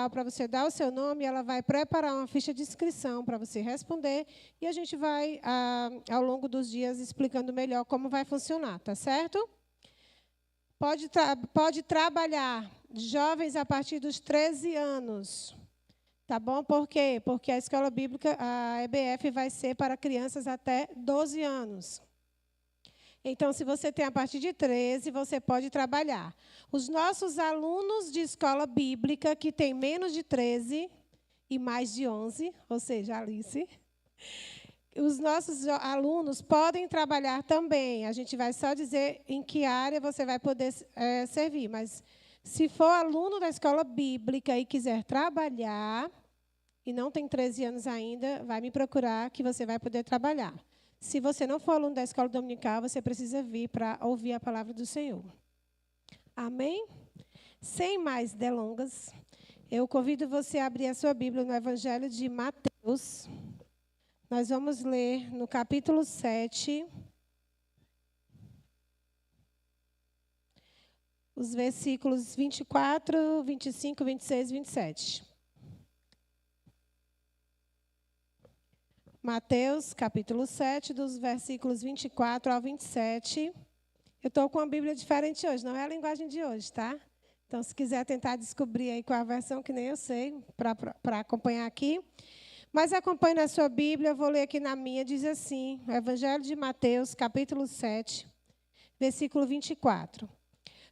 virtual para você dar o seu nome, ela vai preparar uma ficha de inscrição para você responder e a gente vai, ao longo dos dias, explicando melhor como vai funcionar, tá certo? Pode trabalhar jovens a partir dos 13 anos, tá bom? Por quê? Porque a escola bíblica, a EBF, vai ser para crianças até 12 anos. Então, se você tem a partir de 13, você pode trabalhar. Os nossos alunos de escola bíblica, que têm menos de 13 e mais de 11, ou seja, Alice, os nossos alunos podem trabalhar também. A gente vai só dizer em que área você vai poder servir. Mas, se for aluno da escola bíblica e quiser trabalhar, e não tem 13 anos ainda, vai me procurar que você vai poder trabalhar. Se você não for aluno da escola dominical, você precisa vir para ouvir a palavra do Senhor. Amém? Sem mais delongas, eu convido você a abrir a sua Bíblia no Evangelho de Mateus. Nós vamos ler no capítulo 7, os versículos 24, 25, 26 e 27. Mateus, capítulo 7, dos versículos 24 ao 27. Eu estou com uma Bíblia diferente hoje, não é a linguagem de hoje, tá? Então, se quiser tentar descobrir aí qual a versão, que nem eu sei, para acompanhar aqui. Mas acompanhe na sua Bíblia, eu vou ler aqui na minha, diz assim, o Evangelho de Mateus, capítulo 7, versículo 24.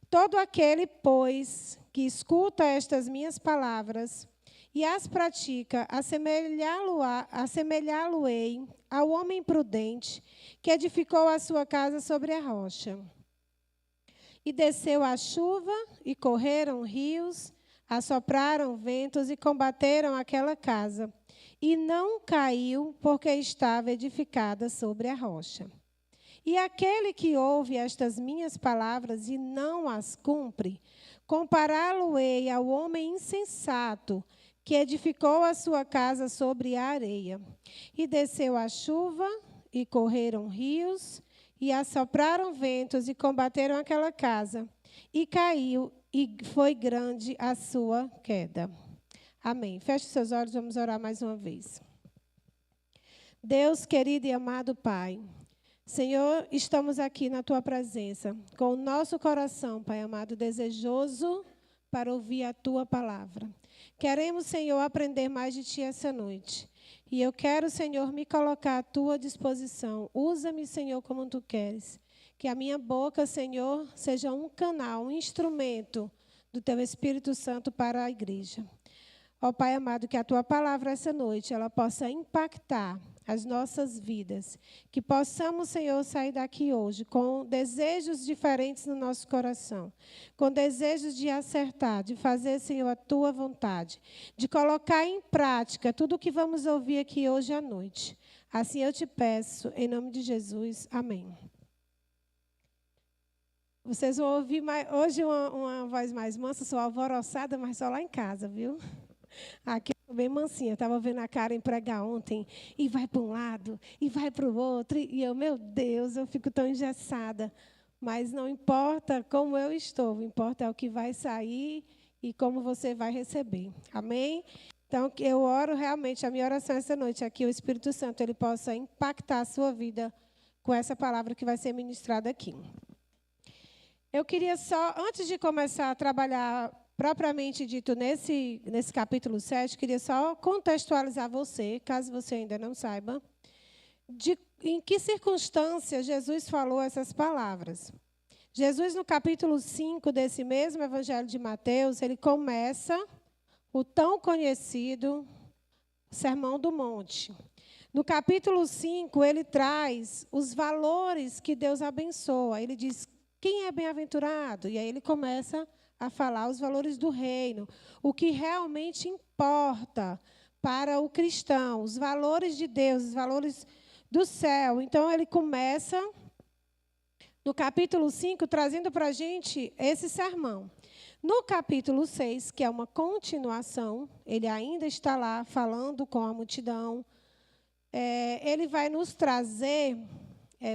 Todo aquele, pois, que escuta estas minhas palavras e as pratica, assemelhá-lo-ei ao homem prudente que edificou a sua casa sobre a rocha. E desceu a chuva, e correram rios, assopraram ventos e combateram aquela casa. E não caiu, porque estava edificada sobre a rocha. E aquele que ouve estas minhas palavras e não as cumpre, compará-lo-ei ao homem insensato, que edificou a sua casa sobre a areia. E desceu a chuva, e correram rios, e assopraram ventos, e combateram aquela casa. E caiu, e foi grande a sua queda. Amém. Feche seus olhos, vamos orar mais uma vez. Deus, querido e amado Pai, Senhor, estamos aqui na Tua presença, com o nosso coração, Pai amado, desejoso para ouvir a Tua palavra. Queremos, Senhor, aprender mais de Ti essa noite. E eu quero, Senhor, me colocar à Tua disposição. Usa-me, Senhor, como Tu queres. Que a minha boca, Senhor, seja um canal, um instrumento do Teu Espírito Santo para a igreja. Ó Pai amado, que a Tua palavra essa noite, ela possa impactar as nossas vidas. Que possamos, Senhor, sair daqui hoje com desejos diferentes no nosso coração. Com desejos de acertar, de fazer, Senhor, a Tua vontade. De colocar em prática tudo o que vamos ouvir aqui hoje à noite. Assim eu te peço, em nome de Jesus. Amém. Vocês vão ouvir hoje uma voz mais mansa, sou alvoroçada, mas só lá em casa, viu? Aqui eu estou bem mansinha. Estava vendo a Karen pregar ontem, e vai para um lado, e vai para o outro, e eu, meu Deus, eu fico tão engessada. Mas não importa como eu estou, o importa é o que vai sair e como você vai receber. Amém? Então, eu oro realmente, a minha oração essa noite é que o Espírito Santo ele possa impactar a sua vida com essa palavra que vai ser ministrada aqui. Eu queria só, antes de começar a trabalhar propriamente dito nesse capítulo 7, queria só contextualizar você, caso você ainda não saiba, em que circunstância Jesus falou essas palavras. Jesus, no capítulo 5 desse mesmo Evangelho de Mateus, ele começa o tão conhecido Sermão do Monte. No capítulo 5, ele traz os valores que Deus abençoa. Ele diz, quem é bem-aventurado? E aí ele começa a falar os valores do reino, o que realmente importa para o cristão, os valores de Deus, os valores do céu. Então, ele começa, no capítulo 5, trazendo para a gente esse sermão. No capítulo 6, que é uma continuação, ele ainda está lá falando com a multidão, ele vai nos trazer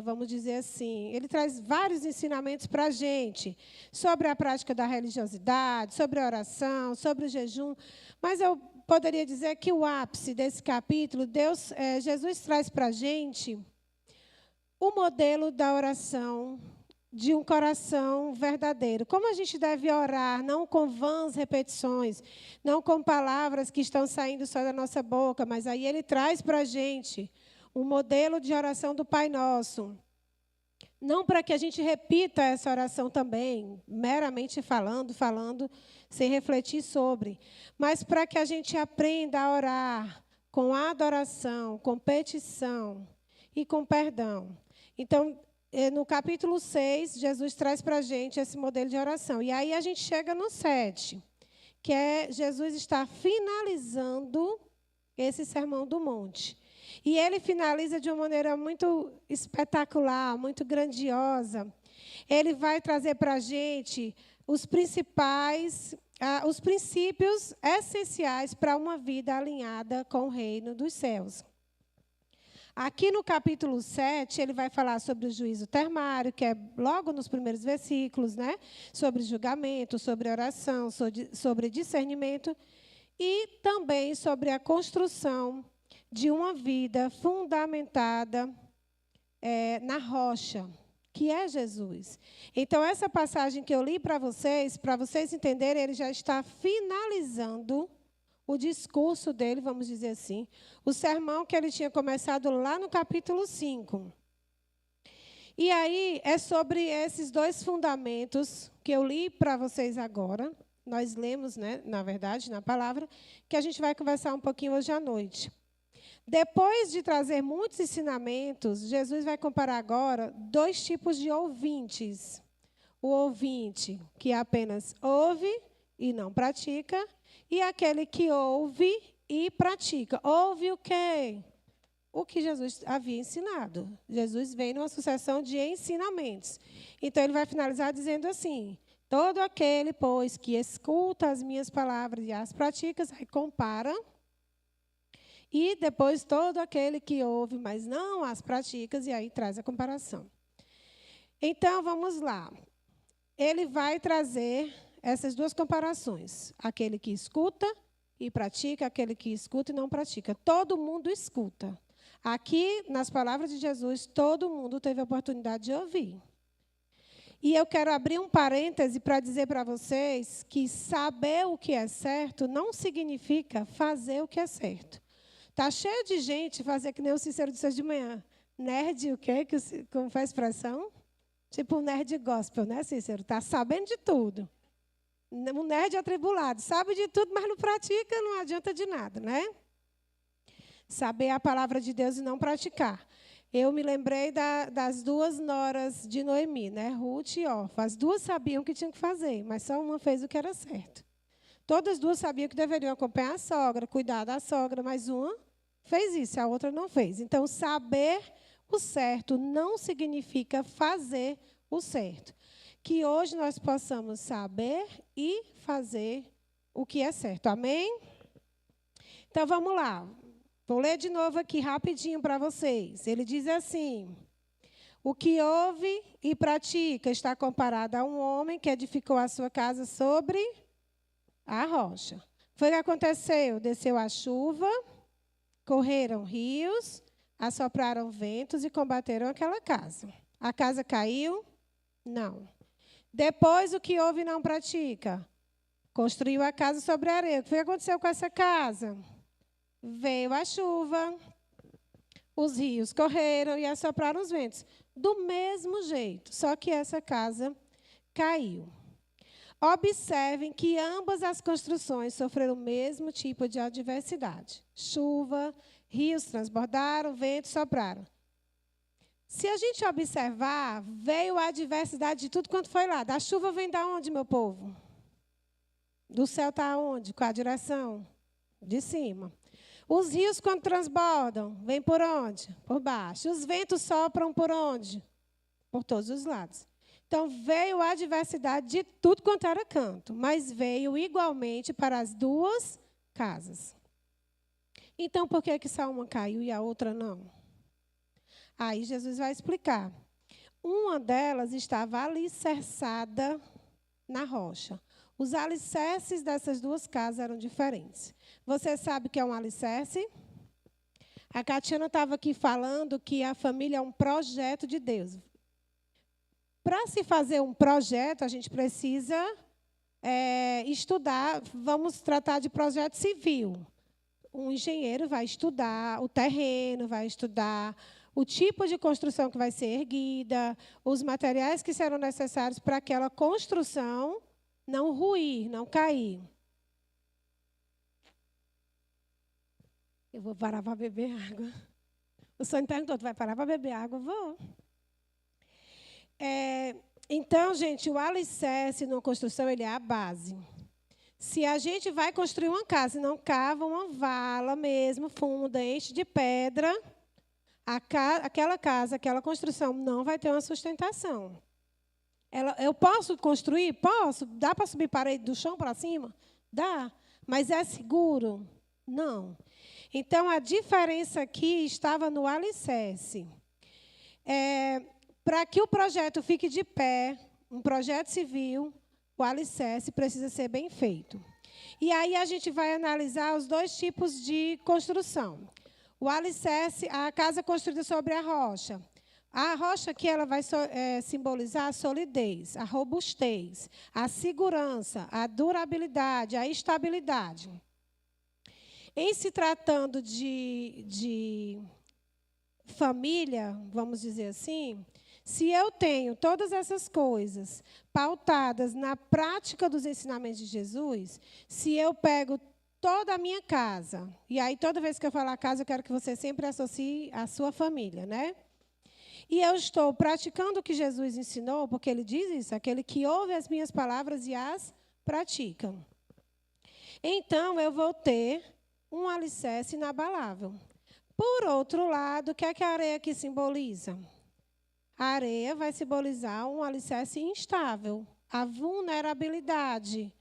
vamos dizer assim, ele traz vários ensinamentos para a gente sobre a prática da religiosidade, sobre a oração, sobre o jejum. Mas eu poderia dizer que o ápice desse capítulo, Jesus traz para a gente o modelo da oração de um coração verdadeiro. Como a gente deve orar, não com vãs repetições, não com palavras que estão saindo só da nossa boca, mas aí ele traz para a gente um modelo de oração do Pai Nosso. Não para que a gente repita essa oração também, meramente falando, sem refletir sobre, mas para que a gente aprenda a orar com adoração, com petição e com perdão. Então, no capítulo 6, Jesus traz para a gente esse modelo de oração. E aí a gente chega no 7, que é Jesus está finalizando esse Sermão do Monte. E ele finaliza de uma maneira muito espetacular, muito grandiosa. Ele vai trazer para a gente os princípios essenciais para uma vida alinhada com o reino dos céus. Aqui no capítulo 7, ele vai falar sobre o juízo termário, que é logo nos primeiros versículos, né? Sobre julgamento, sobre oração, sobre discernimento e também sobre a construção de uma vida fundamentada na rocha, que é Jesus. Então, essa passagem que eu li para vocês entenderem, ele já está finalizando o discurso dele, vamos dizer assim, o sermão que ele tinha começado lá no capítulo 5. E aí, é sobre esses dois fundamentos que eu li para vocês agora, nós lemos, né, na verdade, na palavra, que a gente vai conversar um pouquinho hoje à noite. Depois de trazer muitos ensinamentos, Jesus vai comparar agora dois tipos de ouvintes. O ouvinte que apenas ouve e não pratica, e aquele que ouve e pratica. Ouve o quê? O que Jesus havia ensinado. Jesus vem numa sucessão de ensinamentos. Então, ele vai finalizar dizendo assim: todo aquele, pois, que escuta as minhas palavras e as pratica, aí compara. E depois, todo aquele que ouve, mas não as pratica, e aí traz a comparação. Então, vamos lá. Ele vai trazer essas duas comparações. Aquele que escuta e pratica, aquele que escuta e não pratica. Todo mundo escuta. Aqui, nas palavras de Jesus, todo mundo teve a oportunidade de ouvir. E eu quero abrir um parêntese para dizer para vocês que saber o que é certo não significa fazer o que é certo. Está cheio de gente fazer que nem o Cícero disse hoje de manhã. Nerd, o quê? Como faz expressão? Tipo um nerd gospel, né, Cícero? Está sabendo de tudo. Um nerd atribulado, sabe de tudo, mas não pratica, não adianta de nada, né? Saber a palavra de Deus e não praticar. Eu me lembrei das duas noras de Noemi, né? Ruth e Orfa. As duas sabiam o que tinham que fazer, mas só uma fez o que era certo. Todas as duas sabiam que deveriam acompanhar a sogra, cuidar da sogra, mas uma fez isso, a outra não fez. Então, saber o certo não significa fazer o certo. Que hoje nós possamos saber e fazer o que é certo. Amém? Então, vamos lá. Vou ler de novo aqui, rapidinho, para vocês. Ele diz assim: o que ouve e pratica está comparado a um homem que edificou a sua casa sobre a rocha. Foi o que aconteceu. Desceu a chuva, correram rios, assopraram ventos e combateram aquela casa. A casa caiu? Não. Depois, o que ouve e não pratica? Construiu a casa sobre a areia. O que foi que aconteceu com essa casa? Veio a chuva, os rios correram e assopraram os ventos. Do mesmo jeito, só que essa casa caiu. Observem que ambas as construções sofreram o mesmo tipo de adversidade. Chuva, rios transbordaram, ventos sopraram. Se a gente observar, veio a adversidade de tudo quanto foi lá. Da chuva vem da onde, meu povo? Do céu está onde? Qual a direção? De cima. Os rios, quando transbordam, vêm por onde? Por baixo. Os ventos sopram por onde? Por todos os lados. Então, veio a adversidade de tudo quanto era canto, mas veio igualmente para as duas casas. Então, por que só uma caiu e a outra não? Aí Jesus vai explicar. Uma delas estava alicerçada na rocha. Os alicerces dessas duas casas eram diferentes. Você sabe o que é um alicerce? A Catiana estava aqui falando que a família é um projeto de Deus. Para se fazer um projeto, a gente precisa estudar. Vamos tratar de projeto civil. Um engenheiro vai estudar o terreno, vai estudar o tipo de construção que vai ser erguida, os materiais que serão necessários para aquela construção não ruir, não cair. Eu vou parar para beber água. O senhor perguntou, tu vai parar para beber água? Vou. Então, gente, o alicerce numa construção, ele é a base. Se a gente vai construir uma casa e não cava uma vala mesmo, funda, enche de pedra, aquela casa, aquela construção não vai ter uma sustentação. Eu posso construir? Posso. Dá para subir parede do chão para cima? Dá. Mas é seguro? Não. Então, a diferença aqui estava no alicerce. Para que o projeto fique de pé, um projeto civil, o alicerce precisa ser bem feito. E aí a gente vai analisar os dois tipos de construção. O alicerce, a casa construída sobre a rocha. A rocha aqui ela vai simbolizar a solidez, a robustez, a segurança, a durabilidade, a estabilidade. Em se tratando de família, vamos dizer assim, se eu tenho todas essas coisas pautadas na prática dos ensinamentos de Jesus, se eu pego toda a minha casa, e aí toda vez que eu falar casa, eu quero que você sempre associe a sua família, né? E eu estou praticando o que Jesus ensinou, porque ele diz isso, aquele que ouve as minhas palavras e as pratica. Então, eu vou ter um alicerce inabalável. Por outro lado, o que é que a areia aqui simboliza? A areia vai simbolizar um alicerce instável, a vulnerabilidade.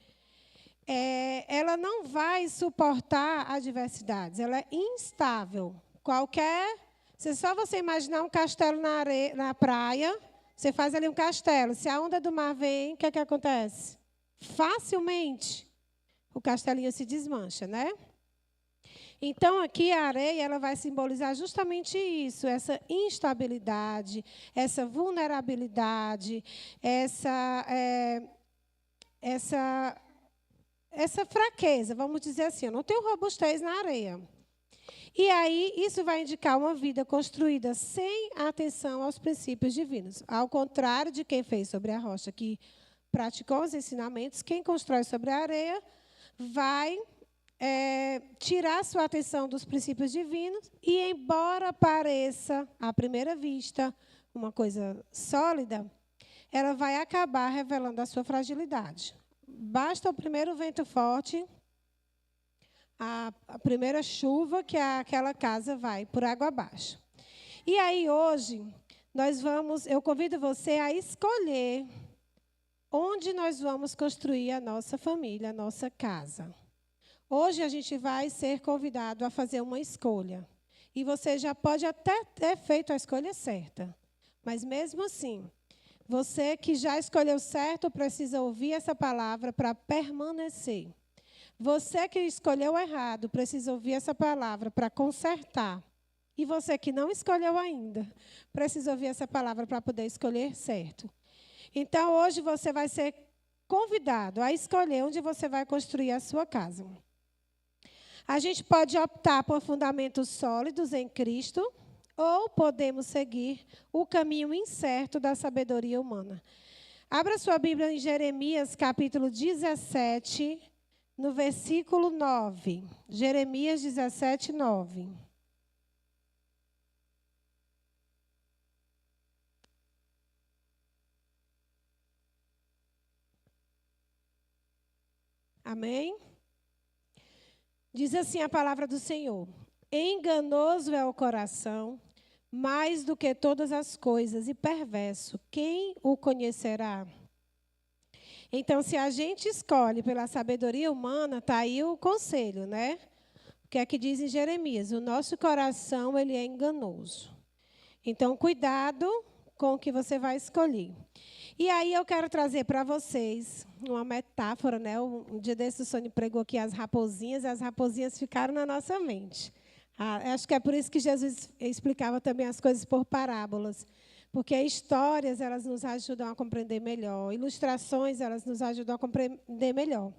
Ela não vai suportar adversidades, ela é instável. Só você imaginar um castelo na praia, você faz ali um castelo. Se a onda do mar vem, o que é que acontece? Facilmente, o castelinho se desmancha, né? Então, aqui a areia ela vai simbolizar justamente isso, essa instabilidade, essa vulnerabilidade, essa fraqueza, vamos dizer assim. Eu não tenho robustez na areia. E aí, isso vai indicar uma vida construída sem atenção aos princípios divinos. Ao contrário de quem fez sobre a rocha, que praticou os ensinamentos, quem constrói sobre a areia vai tirar sua atenção dos princípios divinos e, embora pareça, à primeira vista, uma coisa sólida, ela vai acabar revelando a sua fragilidade. Basta o primeiro vento forte, a primeira chuva, que aquela casa vai por água abaixo. E aí, hoje, eu convido você a escolher onde nós vamos construir a nossa família, a nossa casa. Hoje a gente vai ser convidado a fazer uma escolha. E você já pode até ter feito a escolha certa. Mas, mesmo assim, você que já escolheu certo precisa ouvir essa palavra para permanecer. Você que escolheu errado precisa ouvir essa palavra para consertar. E você que não escolheu ainda precisa ouvir essa palavra para poder escolher certo. Então, hoje você vai ser convidado a escolher onde você vai construir a sua casa. A gente pode optar por fundamentos sólidos em Cristo ou podemos seguir o caminho incerto da sabedoria humana. Abra sua Bíblia em Jeremias, capítulo 17, no versículo 9. Jeremias 17, 9. Amém? Diz assim a palavra do Senhor: enganoso é o coração, mais do que todas as coisas, e perverso, quem o conhecerá? Então, se a gente escolhe pela sabedoria humana, está aí o conselho, né? O que é que diz em Jeremias? O nosso coração, ele é enganoso. Então, cuidado com o que você vai escolher. E aí eu quero trazer para vocês uma metáfora, né? Um dia desse o Sônia pregou aqui as raposinhas, e as raposinhas ficaram na nossa mente. Acho que é por isso que Jesus explicava também as coisas por parábolas. Porque histórias, elas nos ajudam a compreender melhor. Ilustrações, elas nos ajudam a compreender melhor.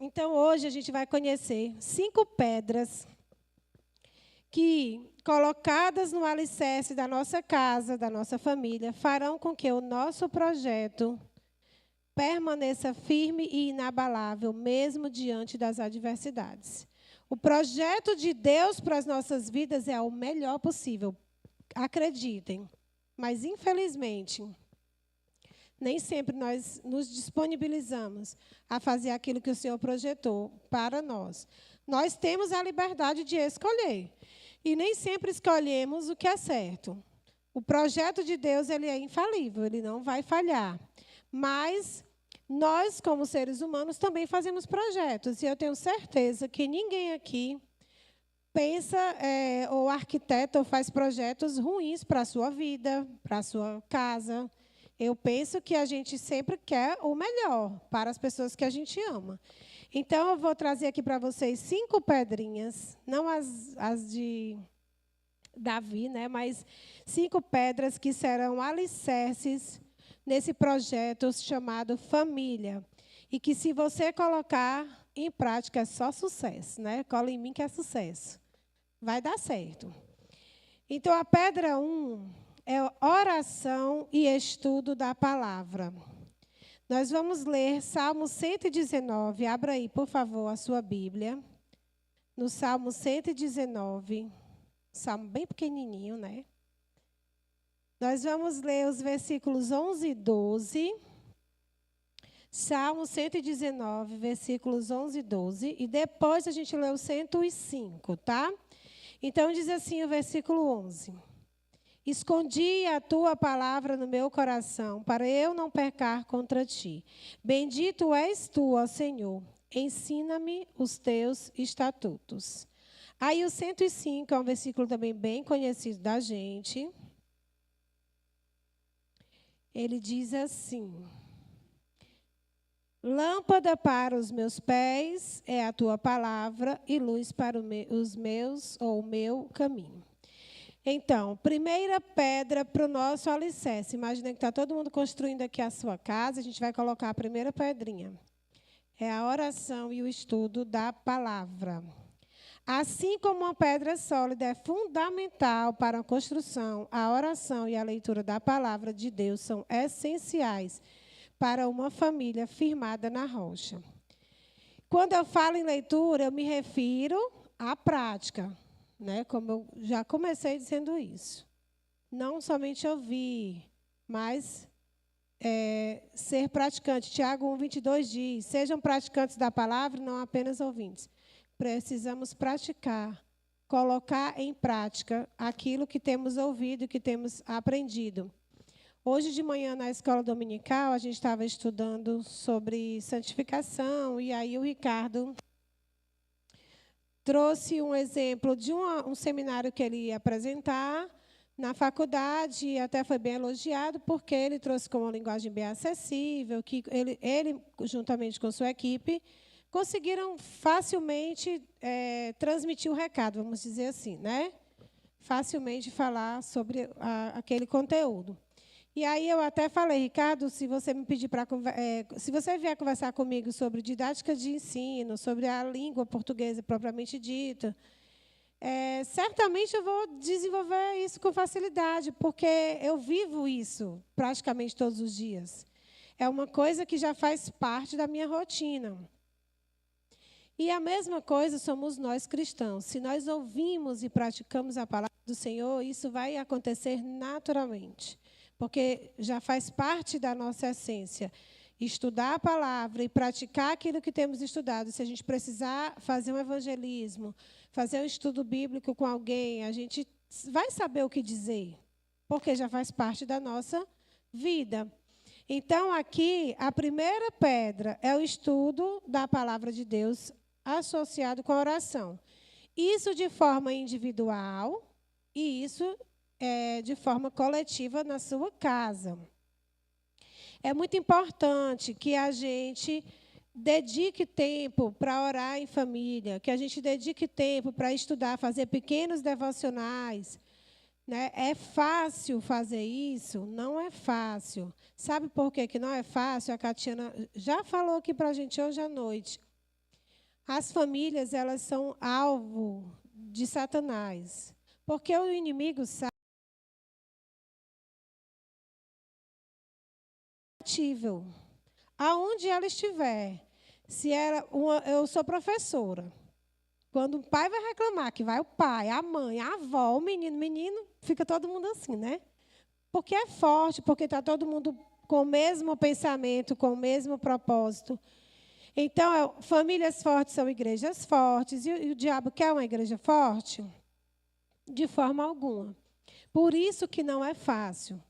Então, hoje a gente vai conhecer 5 pedras que, colocadas no alicerce da nossa casa, da nossa família, farão com que o nosso projeto permaneça firme e inabalável, mesmo diante das adversidades. O projeto de Deus para as nossas vidas é o melhor possível, acreditem. Mas, infelizmente, nem sempre nós nos disponibilizamos a fazer aquilo que o Senhor projetou para nós. Nós temos a liberdade de escolher. E nem sempre escolhemos o que é certo. O projeto de Deus, ele é infalível, ele não vai falhar. Mas nós, como seres humanos, também fazemos projetos. E eu tenho certeza que ninguém aqui pensa, ou arquiteta, ou faz projetos ruins para a sua vida, para a sua casa. Eu penso que a gente sempre quer o melhor para as pessoas que a gente ama. Então, eu vou trazer aqui para vocês 5 pedrinhas, não as de Davi, né, mas 5 pedras que serão alicerces nesse projeto chamado família. E que, se você colocar em prática, é só sucesso, né? Cola em mim que é sucesso. Vai dar certo. Então, a pedra 1 é oração e estudo da palavra. Nós vamos ler Salmo 119. Abra aí, por favor, a sua Bíblia. No Salmo 119. Salmo bem pequenininho, né? Nós vamos ler os versículos 11 e 12. Salmo 119, versículos 11 e 12. E depois a gente lê o 105, tá? Então, diz assim o versículo 11. Escondi a tua palavra no meu coração, para eu não pecar contra ti. Bendito és tu, ó Senhor. Ensina-me os teus estatutos. Aí o 105 é um versículo também bem conhecido da gente. Ele diz assim: lâmpada para os meus pés é a tua palavra e luz para o meu caminho. Então, primeira pedra para o nosso alicerce. Imagina que está todo mundo construindo aqui a sua casa, a gente vai colocar a primeira pedrinha. É a oração e o estudo da palavra. Assim como uma pedra sólida é fundamental para a construção, a oração e a leitura da palavra de Deus são essenciais para uma família firmada na rocha. Quando eu falo em leitura, eu me refiro à prática. Né? Como eu já comecei dizendo isso. Não somente ouvir, mas ser praticante. Tiago 1:22 diz, sejam praticantes da palavra, não apenas ouvintes. Precisamos praticar, colocar em prática aquilo que temos ouvido, que temos aprendido. Hoje de manhã, na escola dominical, a gente estava estudando sobre santificação, e aí o Ricardo trouxe um exemplo de um seminário que ele ia apresentar na faculdade, e até foi bem elogiado, porque ele trouxe com uma linguagem bem acessível, que ele juntamente com sua equipe, conseguiram facilmente transmitir o recado, vamos dizer assim, né? Facilmente falar sobre aquele conteúdo. E aí eu até falei, Ricardo, se você me pedir se você vier conversar comigo sobre didática de ensino, sobre a língua portuguesa propriamente dita, certamente eu vou desenvolver isso com facilidade, porque eu vivo isso praticamente todos os dias. É uma coisa que já faz parte da minha rotina. E a mesma coisa somos nós cristãos. Se nós ouvimos e praticamos a palavra do Senhor, isso vai acontecer naturalmente. Porque já faz parte da nossa essência. Estudar a palavra e praticar aquilo que temos estudado. Se a gente precisar fazer um evangelismo, fazer um estudo bíblico com alguém, a gente vai saber o que dizer, porque já faz parte da nossa vida. Então, aqui, a primeira pedra é o estudo da palavra de Deus associado com a oração. Isso de forma individual e isso de forma coletiva na sua casa. É muito importante que a gente dedique tempo para orar em família, que a gente dedique tempo para estudar, fazer pequenos devocionais. Né? É fácil fazer isso? Não é fácil. Sabe por que não é fácil? A Catiana já falou aqui para a gente hoje à noite. As famílias, elas são alvo de Satanás. Porque o inimigo sabe aonde ela estiver. Eu sou professora. Quando o pai vai reclamar, que vai o pai, a mãe, a avó, o menino, fica todo mundo assim, né? Porque é forte, porque está todo mundo com o mesmo pensamento, com o mesmo propósito. Então, famílias fortes são igrejas fortes. E o diabo quer uma igreja forte? De forma alguma. Por isso que não é fácil.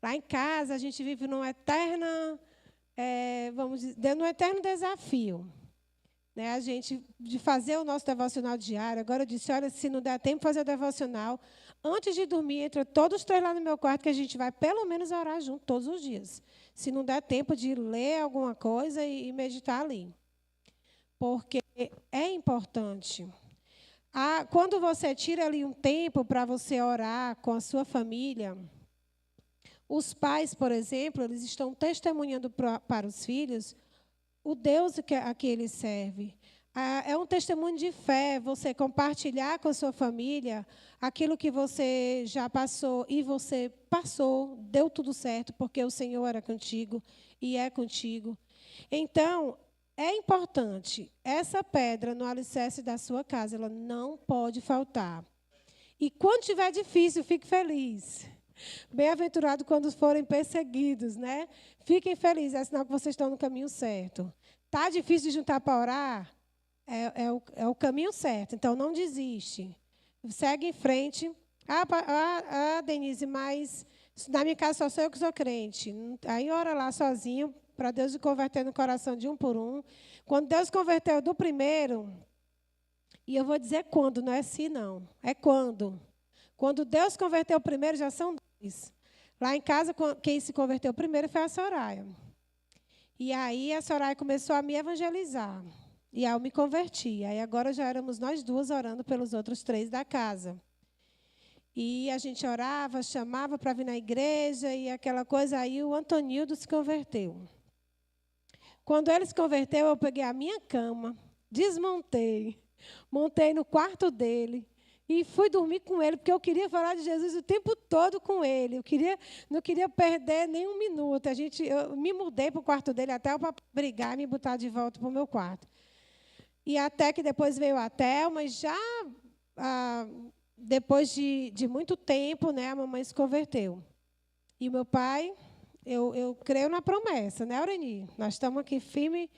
Lá em casa, a gente vive num eterno desafio. Né, a gente, de fazer o nosso devocional diário. Agora eu disse, olha, se não der tempo de fazer o devocional, antes de dormir, entra todos os três lá no meu quarto, que a gente vai pelo menos orar junto todos os dias. Se não der tempo de ler alguma coisa e meditar ali. Porque é importante. Quando você tira ali um tempo para você orar com a sua família, os pais, por exemplo, eles estão testemunhando para os filhos o Deus a que ele serve. É um testemunho de fé, você compartilhar com a sua família aquilo que você já passou, e você passou, deu tudo certo, porque o Senhor era contigo e é contigo. Então, é importante, essa pedra no alicerce da sua casa, ela não pode faltar. E quando estiver difícil, fique feliz. Bem-aventurado quando forem perseguidos, né? Fiquem felizes, é sinal que vocês estão no caminho certo. Está difícil de juntar para orar? É o caminho certo, então não desiste. Segue em frente. Denise, mas na minha casa só sou eu que sou crente. Aí ora lá sozinho, para Deus te converter no coração de um por um. Quando Deus converteu do primeiro, e eu vou dizer quando, não é se não, é quando. Quando Deus converteu o primeiro, já são dois. Lá em casa, quem se converteu primeiro foi a Soraya. E aí a Soraya começou a me evangelizar. E aí eu me converti. Aí agora já éramos nós duas orando pelos outros três da casa. E a gente orava, chamava para vir na igreja e aquela coisa. Aí o Antonildo se converteu. Quando ele se converteu, eu peguei a minha cama, desmontei, montei no quarto dele. E fui dormir com ele, porque eu queria falar de Jesus o tempo todo com ele. Não queria perder nem um minuto. Eu me mudei para o quarto dele até para brigar e me botar de volta para o meu quarto. E até que depois veio a Thelma, já depois de muito tempo, né, a mamãe se converteu. E o meu pai, eu creio na promessa, né, Aureni? Nós estamos aqui firme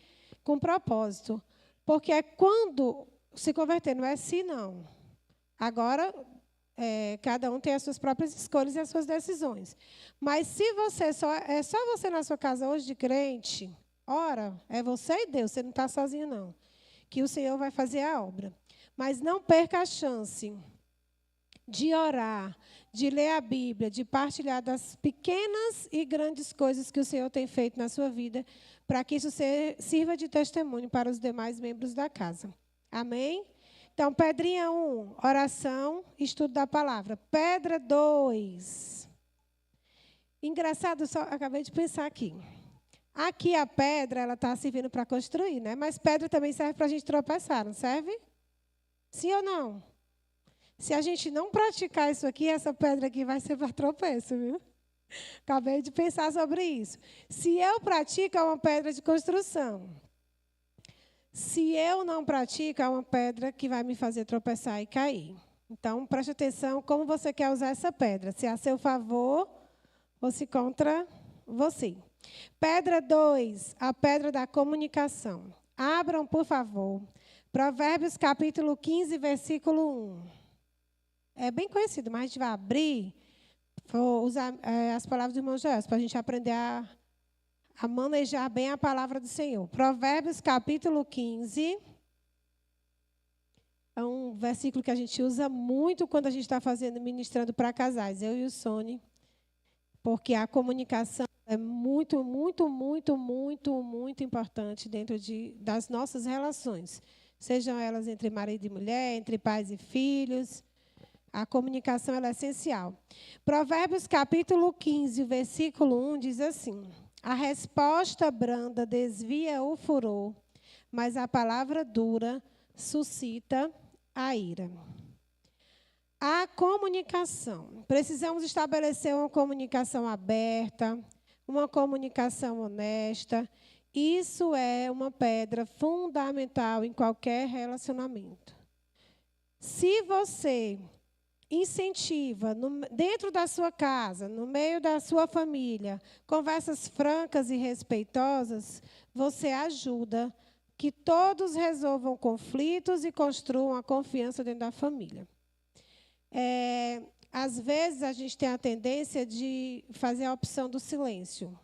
com propósito. Porque é quando se converter, não é se não. Agora, cada um tem as suas próprias escolhas e as suas decisões. Mas se é só você na sua casa hoje de crente, ora, é você e Deus, você não está sozinho, não. Que o Senhor vai fazer a obra. Mas não perca a chance de orar, de ler a Bíblia, de partilhar das pequenas e grandes coisas que o Senhor tem feito na sua vida, para que isso sirva de testemunho para os demais membros da casa. Amém? Então, pedrinha 1, oração, estudo da palavra. Pedra 2. Engraçado, só acabei de pensar aqui. Aqui a pedra, ela está servindo para construir, né? Mas pedra também serve para a gente tropeçar, não serve? Sim ou não? Se a gente não praticar isso aqui, essa pedra aqui vai ser para tropeço, viu? Acabei de pensar sobre isso. Se eu pratico, é uma pedra de construção. Se eu não pratico, é uma pedra que vai me fazer tropeçar e cair. Então, preste atenção como você quer usar essa pedra. Se é a seu favor ou se contra você. Pedra 2, a pedra da comunicação. Abram, por favor, Provérbios capítulo 15, versículo 1. É bem conhecido, mas a gente vai abrir, vou usar as palavras do irmão Joel, para a gente aprender a manejar bem a palavra do Senhor. Provérbios capítulo 15, É um versículo que a gente usa muito quando a gente está ministrando para casais, eu e o Sony, porque a comunicação é muito, muito, muito, muito, muito importante dentro das nossas relações, sejam elas entre marido e mulher, entre pais e filhos. A comunicação ela é essencial. Provérbios capítulo 15, versículo 1 diz assim: a resposta branda desvia o furor, mas a palavra dura suscita a ira. A comunicação. Precisamos estabelecer uma comunicação aberta, uma comunicação honesta. Isso é uma pedra fundamental em qualquer relacionamento. Se você incentiva, dentro da sua casa, no meio da sua família, conversas francas e respeitosas, você ajuda que todos resolvam conflitos e construam a confiança dentro da família. Às vezes, a gente tem a tendência de fazer a opção do silêncio,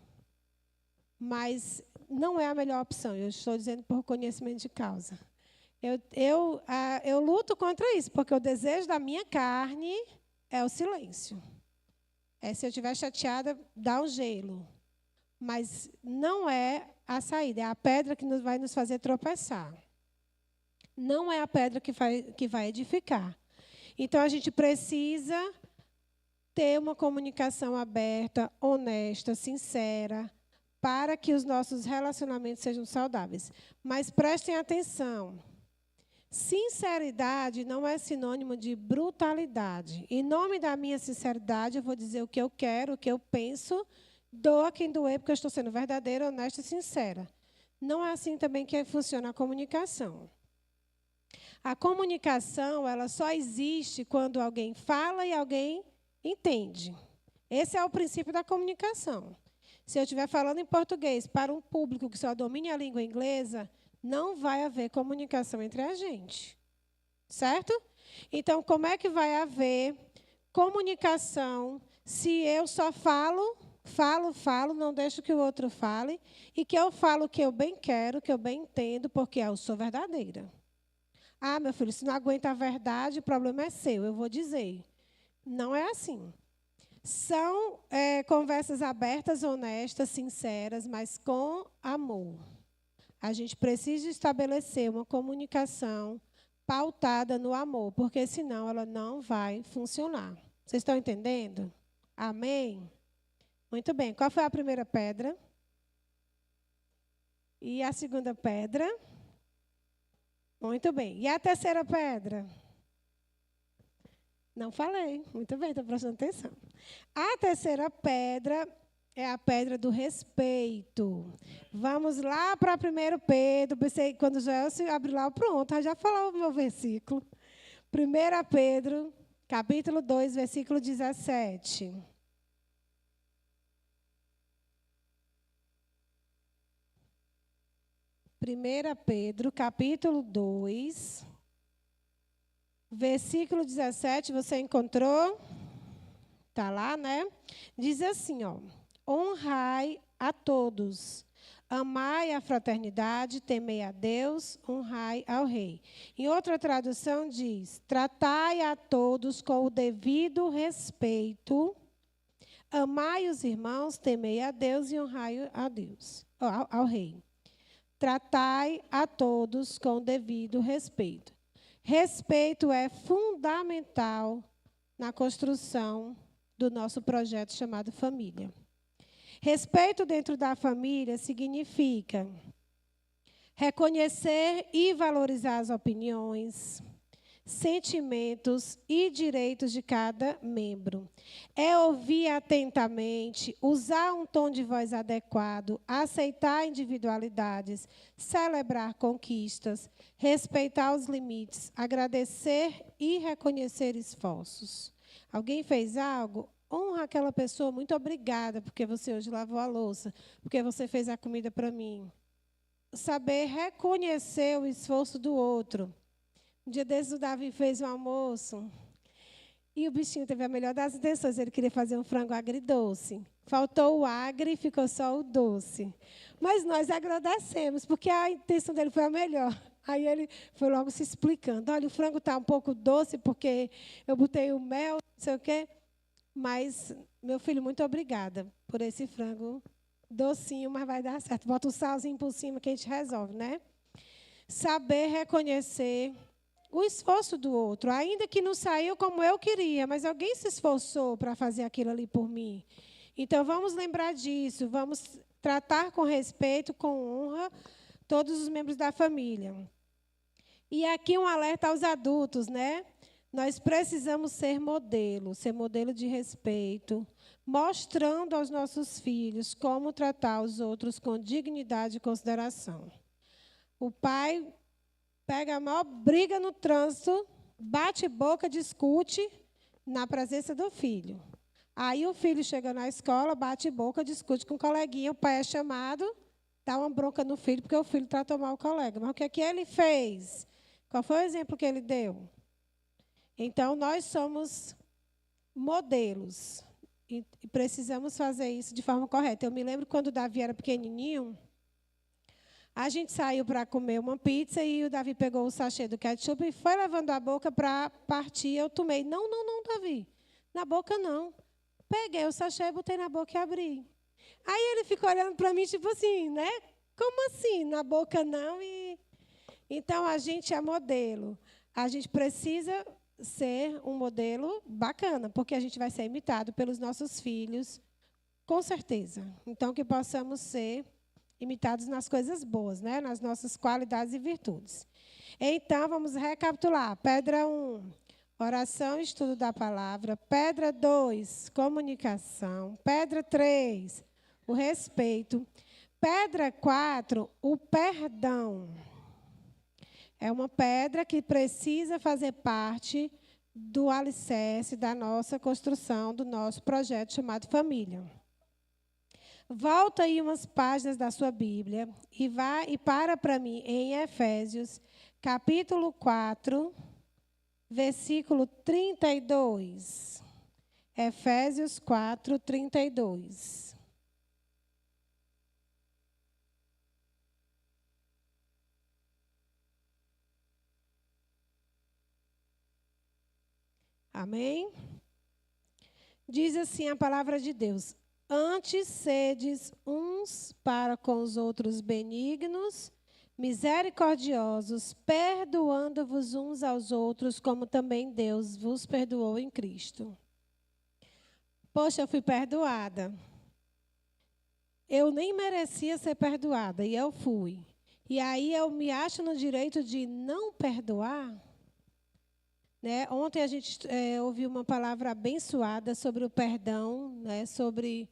mas não é a melhor opção, eu estou dizendo por conhecimento de causa. Eu luto contra isso, porque o desejo da minha carne é o silêncio. Se eu estiver chateada, dá um gelo. Mas não é a saída, é a pedra que vai nos fazer tropeçar. Não é a pedra que vai edificar. Então, a gente precisa ter uma comunicação aberta, honesta, sincera, para que os nossos relacionamentos sejam saudáveis. Mas prestem atenção. Sinceridade não é sinônimo de brutalidade. Em nome da minha sinceridade, eu vou dizer o que eu quero, o que eu penso, doa quem doer, porque eu estou sendo verdadeira, honesta e sincera. Não é assim também que funciona a comunicação. A comunicação, ela só existe quando alguém fala e alguém entende. Esse é o princípio da comunicação. Se eu estiver falando em português para um público que só domine a língua inglesa, não vai haver comunicação entre a gente. Certo? Então, como é que vai haver comunicação se eu só falo, não deixo que o outro fale, e que eu falo o que eu bem quero, o que eu bem entendo, porque eu sou verdadeira? Ah, meu filho, se não aguenta a verdade, o problema é seu, eu vou dizer. Não é assim. São conversas abertas, honestas, sinceras, mas com amor. A gente precisa estabelecer uma comunicação pautada no amor, porque senão ela não vai funcionar. Vocês estão entendendo? Amém? Muito bem. Qual foi a primeira pedra? E a segunda pedra? Muito bem. E a terceira pedra? Não falei. Muito bem, estou prestando atenção. A terceira pedra é a pedra do respeito. Vamos lá para 1 Pedro. Pensei, quando o Joel se abre lá, pronto, já falou o meu versículo. 1 Pedro, capítulo 2, versículo 17. Pedro, capítulo 2, versículo 17, você encontrou? Está lá, né? Diz assim, ó: honrai a todos, amai a fraternidade, temei a Deus, honrai ao rei. Em outra tradução diz: tratai a todos com o devido respeito, amai os irmãos, temei a Deus e honrai a Deus, ao rei. Tratai a todos com o devido respeito. Respeito é fundamental na construção do nosso projeto chamado família. Respeito dentro da família significa reconhecer e valorizar as opiniões, sentimentos e direitos de cada membro. É ouvir atentamente, usar um tom de voz adequado, aceitar individualidades, celebrar conquistas, respeitar os limites, agradecer e reconhecer esforços. Alguém fez algo? Honra aquela pessoa, muito obrigada, porque você hoje lavou a louça, porque você fez a comida para mim. Saber reconhecer o esforço do outro. Um dia desses, o Davi fez um almoço e o bichinho teve a melhor das intenções. Ele queria fazer um frango agridoce. Faltou o agri e ficou só o doce. Mas nós agradecemos, porque a intenção dele foi a melhor. Aí ele foi logo se explicando. Olha, o frango está um pouco doce porque eu botei o mel, não sei o quê. Mas, meu filho, muito obrigada por esse frango docinho, mas vai dar certo. Bota um salzinho por cima que a gente resolve, né? Saber reconhecer o esforço do outro, ainda que não saiu como eu queria, mas alguém se esforçou para fazer aquilo ali por mim. Então, vamos lembrar disso, vamos tratar com respeito, com honra, todos os membros da família. E aqui um alerta aos adultos, né? Nós precisamos ser modelo de respeito, mostrando aos nossos filhos como tratar os outros com dignidade e consideração. O pai pega a maior briga no trânsito, bate boca, discute na presença do filho. Aí o filho chega na escola, bate boca, discute com o coleguinha, o pai é chamado, dá uma bronca no filho, porque o filho tratou mal o colega. Mas o que é que ele fez? Qual foi o exemplo que ele deu? Então, nós somos modelos e precisamos fazer isso de forma correta. Eu me lembro quando o Davi era pequenininho, a gente saiu para comer uma pizza e o Davi pegou o sachê do ketchup e foi levando a boca para partir. Eu tomei. Não, Davi. Na boca, não. Peguei o sachê, botei na boca e abri. Aí ele ficou olhando para mim, tipo assim, né? Como assim? Na boca, não? Então, a gente é modelo. A gente precisa ser um modelo bacana, porque a gente vai ser imitado pelos nossos filhos, com certeza. Então, que possamos ser imitados nas coisas boas, né? Nas nossas qualidades e virtudes. Então, vamos recapitular. Pedra 1, oração e estudo da palavra. Pedra 2, comunicação. Pedra 3, o respeito. Pedra 4, o perdão. É uma pedra que precisa fazer parte do alicerce da nossa construção, do nosso projeto chamado família. Volta aí umas páginas da sua Bíblia e para mim em Efésios, capítulo 4, versículo 32. Efésios 4, 32. Amém? Diz assim a palavra de Deus: antes sedes uns para com os outros benignos, misericordiosos, perdoando-vos uns aos outros, como também Deus vos perdoou em Cristo. Poxa, eu fui perdoada. Eu nem merecia ser perdoada, e eu fui. E aí eu me acho no direito de não perdoar? Né? Ontem a gente ouviu uma palavra abençoada sobre o perdão, né? Sobre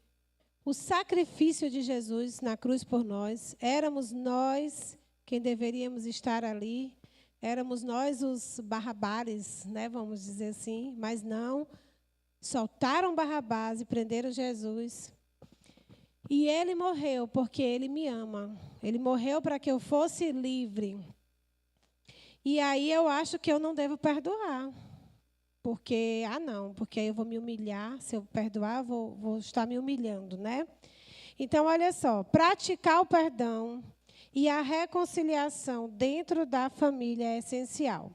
o sacrifício de Jesus na cruz por nós. Éramos nós quem deveríamos estar ali, éramos nós os Barrabás, né? Vamos dizer assim, mas não, soltaram Barrabás e prenderam Jesus. E ele morreu porque ele me ama. Ele morreu para que eu fosse livre. E aí eu acho que eu não devo perdoar. Porque, porque aí eu vou me humilhar. Se eu perdoar, vou estar me humilhando, né? Então, olha só, praticar o perdão e a reconciliação dentro da família é essencial.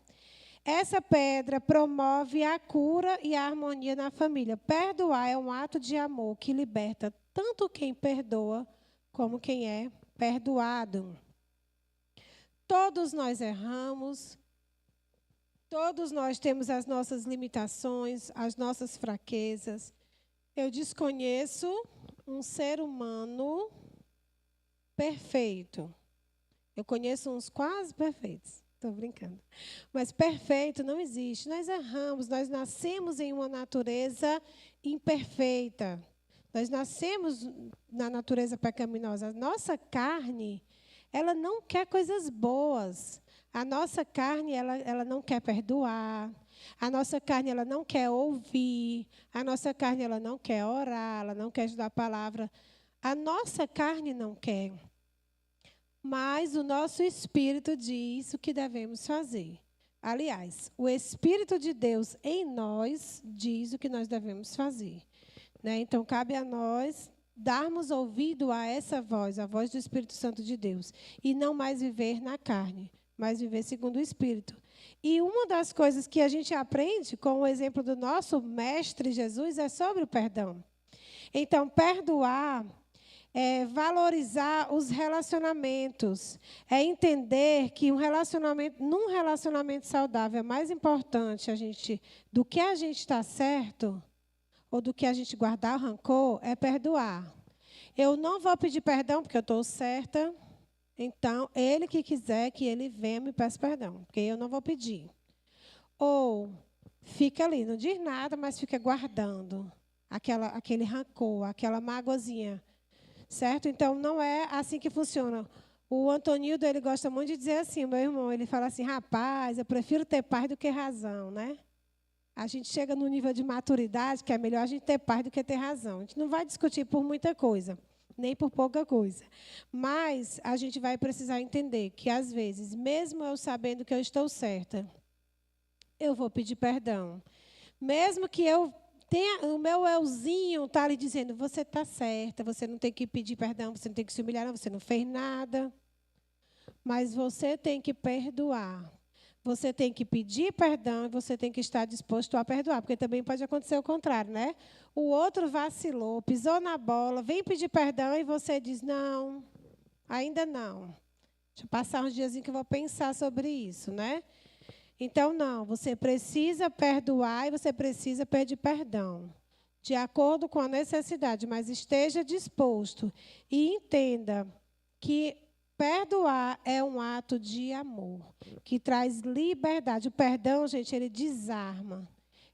Essa pedra promove a cura e a harmonia na família. Perdoar é um ato de amor que liberta tanto quem perdoa como quem é perdoado. Todos nós erramos, todos nós temos as nossas limitações, as nossas fraquezas. Eu desconheço um ser humano perfeito. Eu conheço uns quase perfeitos. Estou brincando. Mas perfeito não existe. Nós erramos, nós nascemos em uma natureza imperfeita. Nós nascemos na natureza pecaminosa. A nossa carne, ela não quer coisas boas. A nossa carne, ela não quer perdoar. A nossa carne, ela não quer ouvir. A nossa carne, ela não quer orar. Ela não quer estudar a palavra. A nossa carne não quer. Mas o nosso espírito diz o que devemos fazer. Aliás, o Espírito de Deus em nós diz o que nós devemos fazer. Né? Então, cabe a nós darmos ouvido a essa voz, a voz do Espírito Santo de Deus, e não mais viver na carne. mas viver segundo o Espírito. E uma das coisas que a gente aprende com o exemplo do nosso Mestre Jesus é sobre o perdão. Então, perdoar é valorizar os relacionamentos, é entender que num relacionamento saudável é mais importante do que a gente está certo, ou do que a gente guardar o rancor, é perdoar. Eu não vou pedir perdão porque eu estou certa, então, ele que quiser que ele venha me peça perdão, porque eu não vou pedir. Ou fica ali, não diz nada, mas fica guardando aquele rancor, aquela mágoazinha. Certo? Então, não é assim que funciona. O Antonildo, ele gosta muito de dizer assim, meu irmão, ele fala assim, rapaz, eu prefiro ter paz do que razão, né? A gente chega no nível de maturidade que é melhor a gente ter paz do que ter razão. A gente não vai discutir por muita coisa, nem por pouca coisa. Mas a gente vai precisar entender que, às vezes, mesmo eu sabendo que eu estou certa, eu vou pedir perdão. Mesmo que o meu euzinho está ali dizendo, você está certa, você não tem que pedir perdão, você não tem que se humilhar, não, você não fez nada. Mas você tem que perdoar. Você tem que pedir perdão e você tem que estar disposto a perdoar, porque também pode acontecer o contrário, né? O outro vacilou, pisou na bola, vem pedir perdão e você diz, não, ainda não. Deixa eu passar uns dias em que eu vou pensar sobre isso, né? Então, não, você precisa perdoar e você precisa pedir perdão, de acordo com a necessidade, mas esteja disposto e entenda que perdoar é um ato de amor, que traz liberdade. O perdão, gente, ele desarma,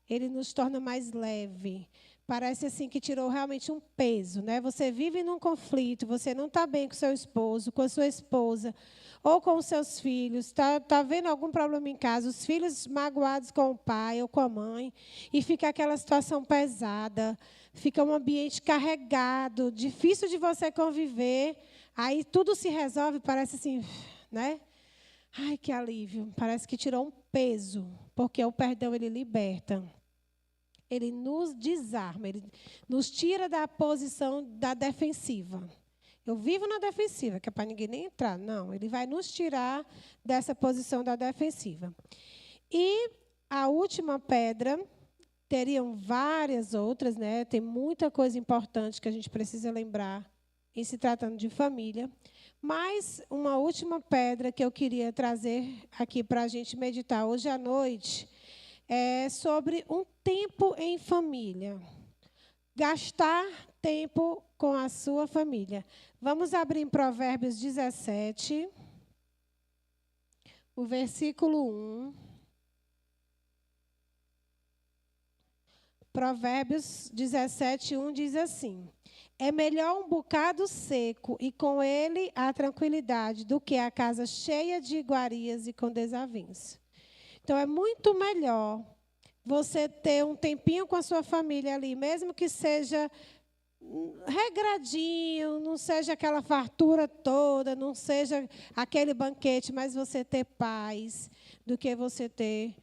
ele nos torna mais leve. Parece assim que tirou realmente um peso, né? Você vive num conflito, você não está bem com seu esposo, com a sua esposa, ou com os seus filhos, está vendo algum problema em casa, os filhos magoados com o pai ou com a mãe, e fica aquela situação pesada, fica um ambiente carregado, difícil de você conviver, aí tudo se resolve, parece assim, né? Ai, que alívio, parece que tirou um peso, porque o perdão, ele liberta. Ele nos desarma, ele nos tira da posição da defensiva. Eu vivo na defensiva, que é para ninguém nem entrar. Não, ele vai nos tirar dessa posição da defensiva. E a última pedra, teriam várias outras, né? Tem muita coisa importante que a gente precisa lembrar em se tratando de família. Mas uma última pedra que eu queria trazer aqui para a gente meditar hoje à noite é sobre um tempo em família. Gastar tempo com a sua família. Vamos abrir em Provérbios 17, o versículo 1. Provérbios 17, 1 diz assim: é melhor um bocado seco e com ele a tranquilidade do que a casa cheia de iguarias e com desavenças. Então, é muito melhor você ter um tempinho com a sua família ali, mesmo que seja regradinho, não seja aquela fartura toda, não seja aquele banquete, mas você ter paz, do que você ter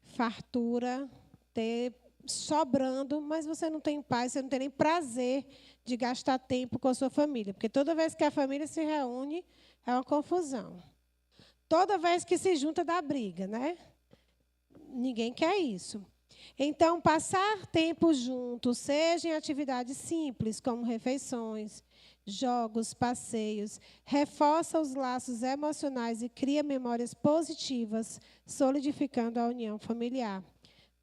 fartura, ter sobrando, mas você não tem paz, você não tem nem prazer de gastar tempo com a sua família, porque toda vez que a família se reúne, é uma confusão. Toda vez que se junta, dá briga, né? Ninguém quer isso. Então, passar tempo juntos, seja em atividades simples, como refeições, jogos, passeios, reforça os laços emocionais e cria memórias positivas, solidificando a união familiar.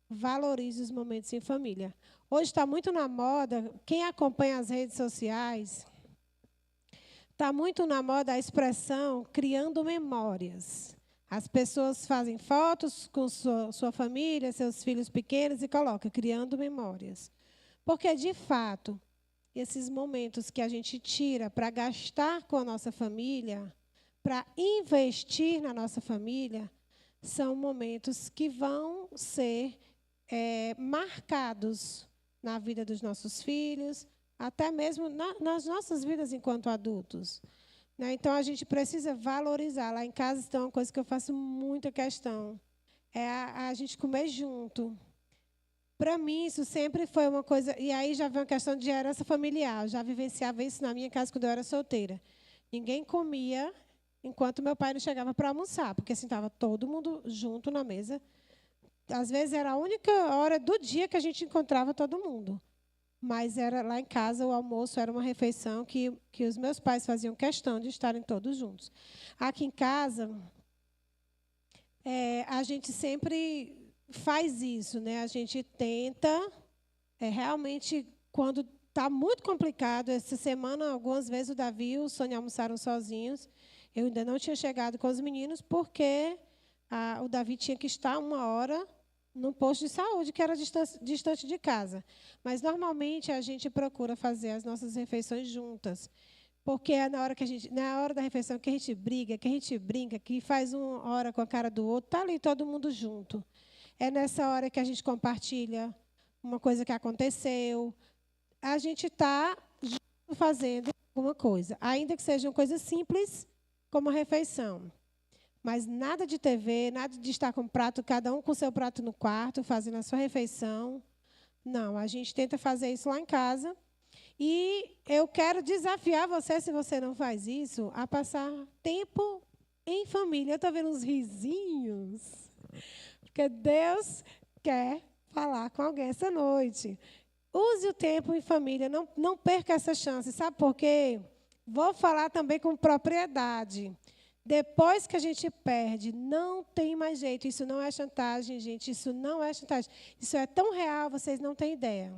Valorize os momentos em família. Hoje está muito na moda, quem acompanha as redes sociais, está muito na moda a expressão criando memórias. As pessoas fazem fotos com sua família, seus filhos pequenos e colocam, criando memórias. Porque, de fato, esses momentos que a gente tira para gastar com a nossa família, para investir na nossa família, são momentos que vão ser marcados na vida dos nossos filhos, até mesmo nas nossas vidas enquanto adultos. Né? Então, a gente precisa valorizar. Lá em casa, tem uma coisa que eu faço muita questão, é a gente comer junto. Para mim, isso sempre foi uma coisa... E aí já vem uma questão de herança familiar. Eu já vivenciava isso na minha casa quando eu era solteira. Ninguém comia enquanto meu pai não chegava para almoçar, porque assim estava todo mundo junto na mesa. Às vezes era a única hora do dia que a gente encontrava todo mundo. Mas era lá em casa, o almoço era uma refeição que os meus pais faziam questão de estarem todos juntos. Aqui em casa, a gente sempre faz isso, né? A gente tenta, realmente, quando está muito complicado, essa semana, algumas vezes o Davi e o Sônia almoçaram sozinhos. Eu ainda não tinha chegado com os meninos, porque o Davi tinha que estar 1 hora num posto de saúde, que era distante de casa. Mas, normalmente, a gente procura fazer as nossas refeições juntas. Porque é na hora da refeição que a gente briga, que a gente brinca, que faz 1 hora com a cara do outro, está ali todo mundo junto. É nessa hora que a gente compartilha uma coisa que aconteceu. A gente está fazendo alguma coisa, ainda que seja uma coisa simples, como a refeição. Mas nada de TV, nada de estar com o prato, cada um com o seu prato no quarto, fazendo a sua refeição. Não, a gente tenta fazer isso lá em casa. E eu quero desafiar você, se você não faz isso, a passar tempo em família. Eu estou vendo uns risinhos, porque Deus quer falar com alguém essa noite. Use o tempo em família, não perca essa chance. Sabe por quê? Vou falar também com propriedade. Depois que a gente perde, não tem mais jeito. Isso não é chantagem, gente. Isso não é chantagem. Isso é tão real, vocês não têm ideia.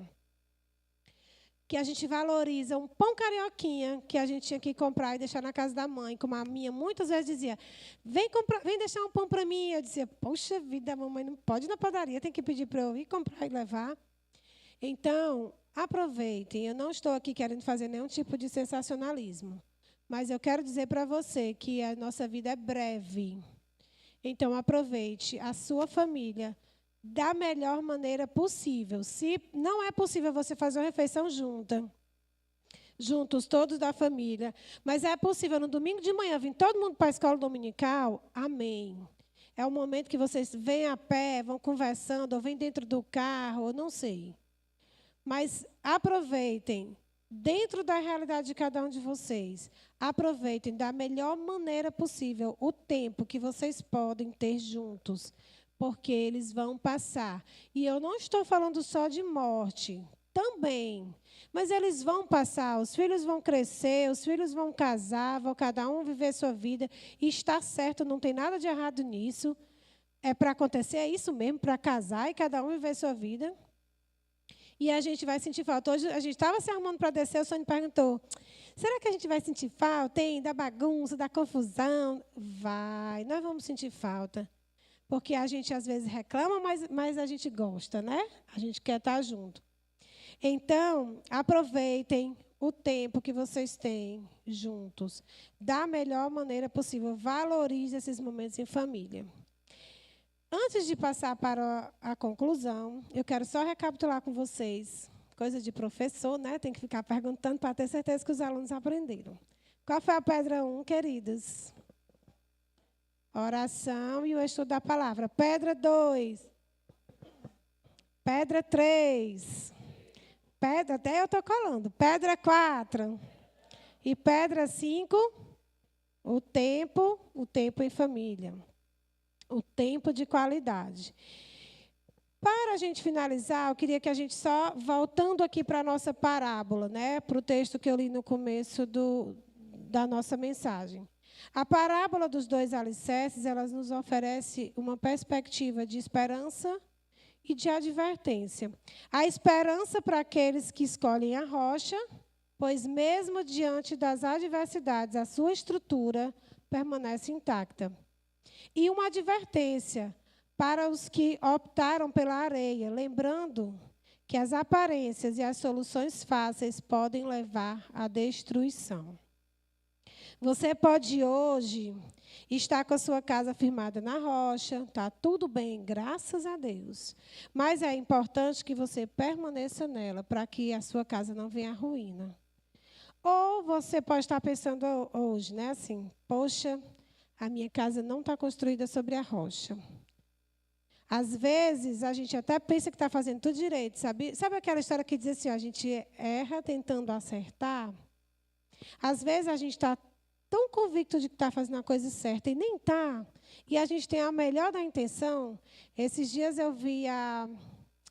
Que a gente valoriza um pão carioquinha que a gente tinha que comprar e deixar na casa da mãe. Como a minha muitas vezes dizia, vem deixar um pão para mim. Eu dizia, poxa vida, a mamãe não pode ir na padaria, tem que pedir para eu ir comprar e levar. Então, aproveitem. Eu não estou aqui querendo fazer nenhum tipo de sensacionalismo. Mas eu quero dizer para você que a nossa vida é breve. Então, aproveite a sua família da melhor maneira possível. Se não é possível você fazer uma refeição juntos, todos da família, mas é possível no domingo de manhã vir todo mundo para a escola dominical, amém. É o momento que vocês vêm a pé, vão conversando, ou vêm dentro do carro, ou não sei. Mas aproveitem. Dentro da realidade de cada um de vocês, aproveitem da melhor maneira possível o tempo que vocês podem ter juntos, porque eles vão passar. E eu não estou falando só de morte, também, mas eles vão passar, os filhos vão crescer, os filhos vão casar, vão cada um viver sua vida, e está certo, não tem nada de errado nisso. É para acontecer, é isso mesmo, para casar e cada um viver sua vida. E a gente vai sentir falta. Hoje, a gente estava se arrumando para descer, o Sônia perguntou, será que a gente vai sentir falta, hein? Da bagunça, da confusão? Vai, nós vamos sentir falta. Porque a gente, às vezes, reclama, mas a gente gosta, né? A gente quer estar junto. Então, aproveitem o tempo que vocês têm juntos da melhor maneira possível. Valorize esses momentos em família. Antes de passar para a conclusão, eu quero só recapitular com vocês, coisa de professor, né? Tem que ficar perguntando para ter certeza que os alunos aprenderam. Qual foi a pedra 1, queridos? Oração e o estudo da palavra. Pedra 2. Pedra 3. Pedra, até eu estou colando. Pedra 4. E pedra 5, o tempo em família. O tempo de qualidade. Para a gente finalizar, eu queria que a gente só, voltando aqui para a nossa parábola, né, para o texto que eu li no começo da nossa mensagem. A parábola dos 2 alicerces, ela nos oferece uma perspectiva de esperança e de advertência. A esperança para aqueles que escolhem a rocha, pois mesmo diante das adversidades, a sua estrutura permanece intacta. E uma advertência para os que optaram pela areia, lembrando que as aparências e as soluções fáceis podem levar à destruição. Você pode hoje estar com a sua casa firmada na rocha, está tudo bem, graças a Deus. Mas é importante que você permaneça nela para que a sua casa não venha à ruína. Ou você pode estar pensando hoje, né, assim, poxa, a minha casa não está construída sobre a rocha. Às vezes, a gente até pensa que está fazendo tudo direito, sabe? Sabe aquela história que diz assim, a gente erra tentando acertar? Às vezes, a gente está tão convicto de que está fazendo a coisa certa e nem está, e a gente tem a melhor da intenção. Esses dias eu vi a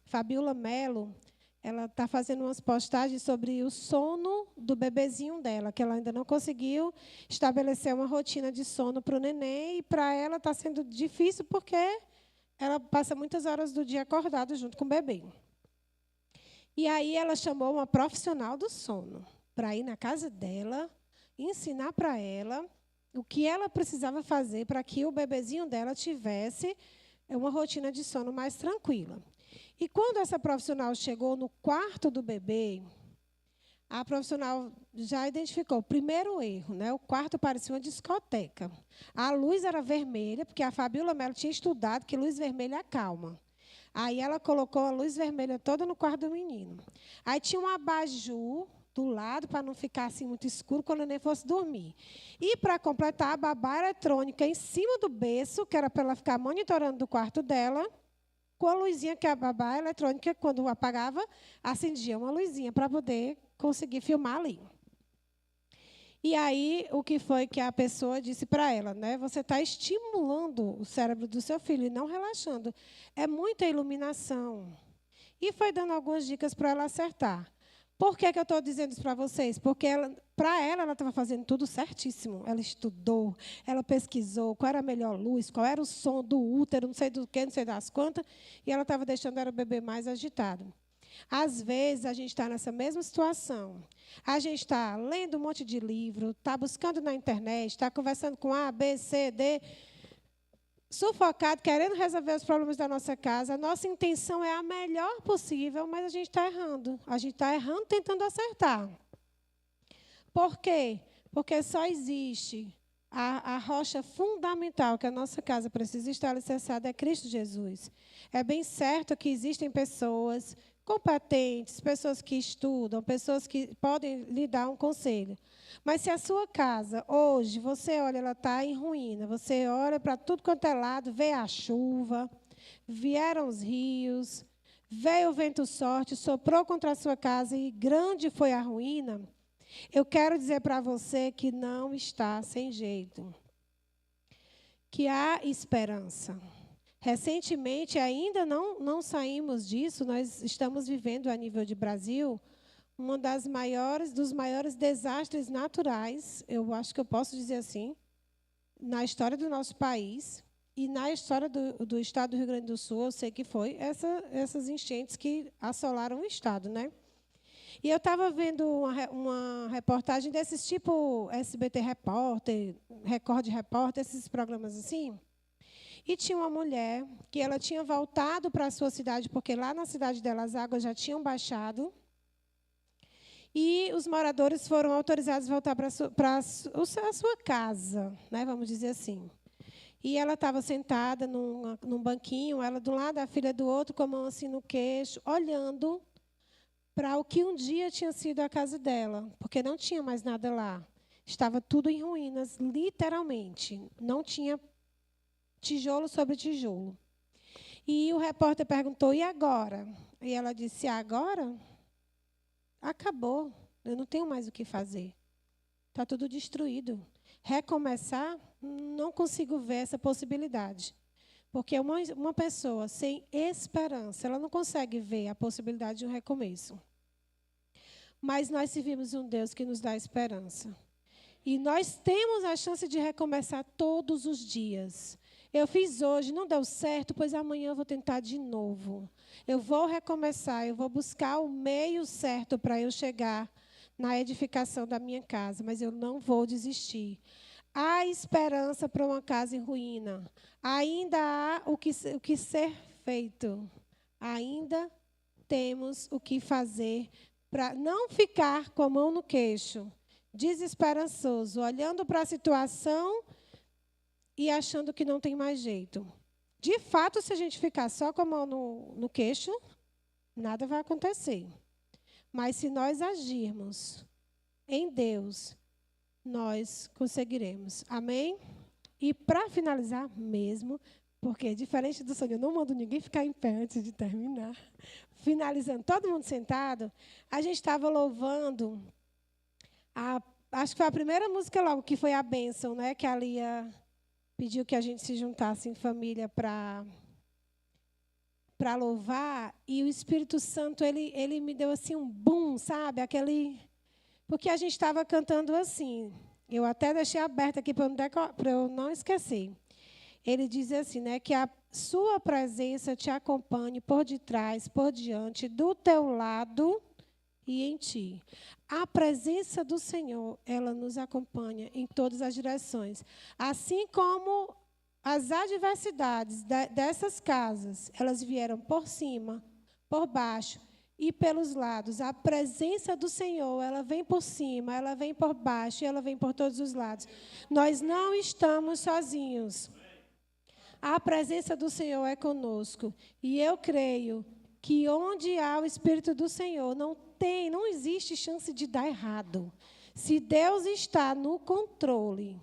Fabiola Mello, ela está fazendo umas postagens sobre o sono do bebezinho dela, que ela ainda não conseguiu estabelecer uma rotina de sono para o neném, e para ela está sendo difícil porque ela passa muitas horas do dia acordada junto com o bebê. E aí ela chamou uma profissional do sono para ir na casa dela, ensinar para ela o que ela precisava fazer para que o bebezinho dela tivesse uma rotina de sono mais tranquila. E quando essa profissional chegou no quarto do bebê, a profissional já identificou o primeiro erro, né? O quarto parecia uma discoteca. A luz era vermelha, porque a Fabiola Mello tinha estudado que luz vermelha acalma. Aí ela colocou a luz vermelha toda no quarto do menino. Aí tinha um abajur do lado, para não ficar assim muito escuro quando o neném fosse dormir. E, para completar, a babá eletrônica em cima do berço, que era para ela ficar monitorando do quarto dela, com a luzinha que a babá eletrônica, quando apagava, acendia uma luzinha para poder conseguir filmar ali. E aí, o que foi que a pessoa disse para ela, né? Você está estimulando o cérebro do seu filho e não relaxando. É muita iluminação. E foi dando algumas dicas para ela acertar. Por que eu estou dizendo isso para vocês? Porque, para ela estava fazendo tudo certíssimo. Ela estudou, ela pesquisou qual era a melhor luz, qual era o som do útero, não sei do que, não sei das quantas, e ela estava deixando o bebê mais agitado. Às vezes, a gente está nessa mesma situação. A gente está lendo um monte de livro, está buscando na internet, está conversando com A, B, C, D, sufocado, querendo resolver os problemas da nossa casa. A nossa intenção é a melhor possível, mas a gente está errando. A gente está errando tentando acertar. Por quê? Porque só existe a rocha fundamental que a nossa casa precisa estar alicerçada é Cristo Jesus. É bem certo que existem pessoas competentes, pessoas que estudam, pessoas que podem lhe dar um conselho. Mas se a sua casa, hoje, você olha, ela está em ruína, você olha para tudo quanto é lado, vê a chuva, vieram os rios, veio o vento forte, soprou contra a sua casa e grande foi a ruína, eu quero dizer para você que não está sem jeito, que há esperança. Recentemente, ainda não saímos disso, nós estamos vivendo, a nível de Brasil, dos maiores desastres naturais, eu acho que eu posso dizer assim, na história do nosso país e na história do estado do Rio Grande do Sul, eu sei que foi essas enchentes que assolaram o estado, né? E eu estava vendo uma reportagem desses tipo SBT Repórter, Record Repórter, esses programas assim. E tinha uma mulher que ela tinha voltado para a sua cidade, porque lá na cidade dela as águas já tinham baixado. E os moradores foram autorizados a voltar para a sua casa, né, vamos dizer assim. E ela estava sentada num banquinho, ela de um lado, a filha do outro, com a mão assim no queixo, olhando para o que um dia tinha sido a casa dela, porque não tinha mais nada lá. Estava tudo em ruínas, literalmente. Não tinha tijolo sobre tijolo. E o repórter perguntou, e agora? E ela disse, agora? Acabou. Eu não tenho mais o que fazer. Está tudo destruído. Recomeçar, não consigo ver essa possibilidade. Porque uma pessoa sem esperança, ela não consegue ver a possibilidade de um recomeço. Mas nós servimos um Deus que nos dá esperança. E nós temos a chance de recomeçar todos os dias. Eu fiz hoje, não deu certo, pois amanhã eu vou tentar de novo. Eu vou recomeçar, eu vou buscar o meio certo para eu chegar na edificação da minha casa, mas eu não vou desistir. Há esperança para uma casa em ruína. Ainda há o que ser feito. Ainda temos o que fazer para não ficar com a mão no queixo, desesperançoso, olhando para a situação e achando que não tem mais jeito. De fato, se a gente ficar só com a mão no queixo, nada vai acontecer. Mas se nós agirmos em Deus, nós conseguiremos. Amém? E para finalizar mesmo, porque diferente do sonho, eu não mando ninguém ficar em pé antes de terminar. Finalizando, todo mundo sentado, a gente estava louvando acho que foi a primeira música logo, que foi a bênção, né? Que a Lia pediu que a gente se juntasse em família para louvar. E o Espírito Santo, ele me deu assim um boom, sabe? Porque a gente estava cantando assim. Eu até deixei aberto aqui para eu não esquecer. Ele diz assim, né? Que a sua presença te acompanhe por detrás, por diante, do teu lado e em ti. A presença do Senhor, ela nos acompanha em todas as direções. Assim como as adversidades dessas casas, elas vieram por cima, por baixo e pelos lados. A presença do Senhor, ela vem por cima, ela vem por baixo e ela vem por todos os lados. Nós não estamos sozinhos. A presença do Senhor é conosco. E eu creio que onde há o Espírito do Senhor, não existe chance de dar errado. Se Deus está no controle,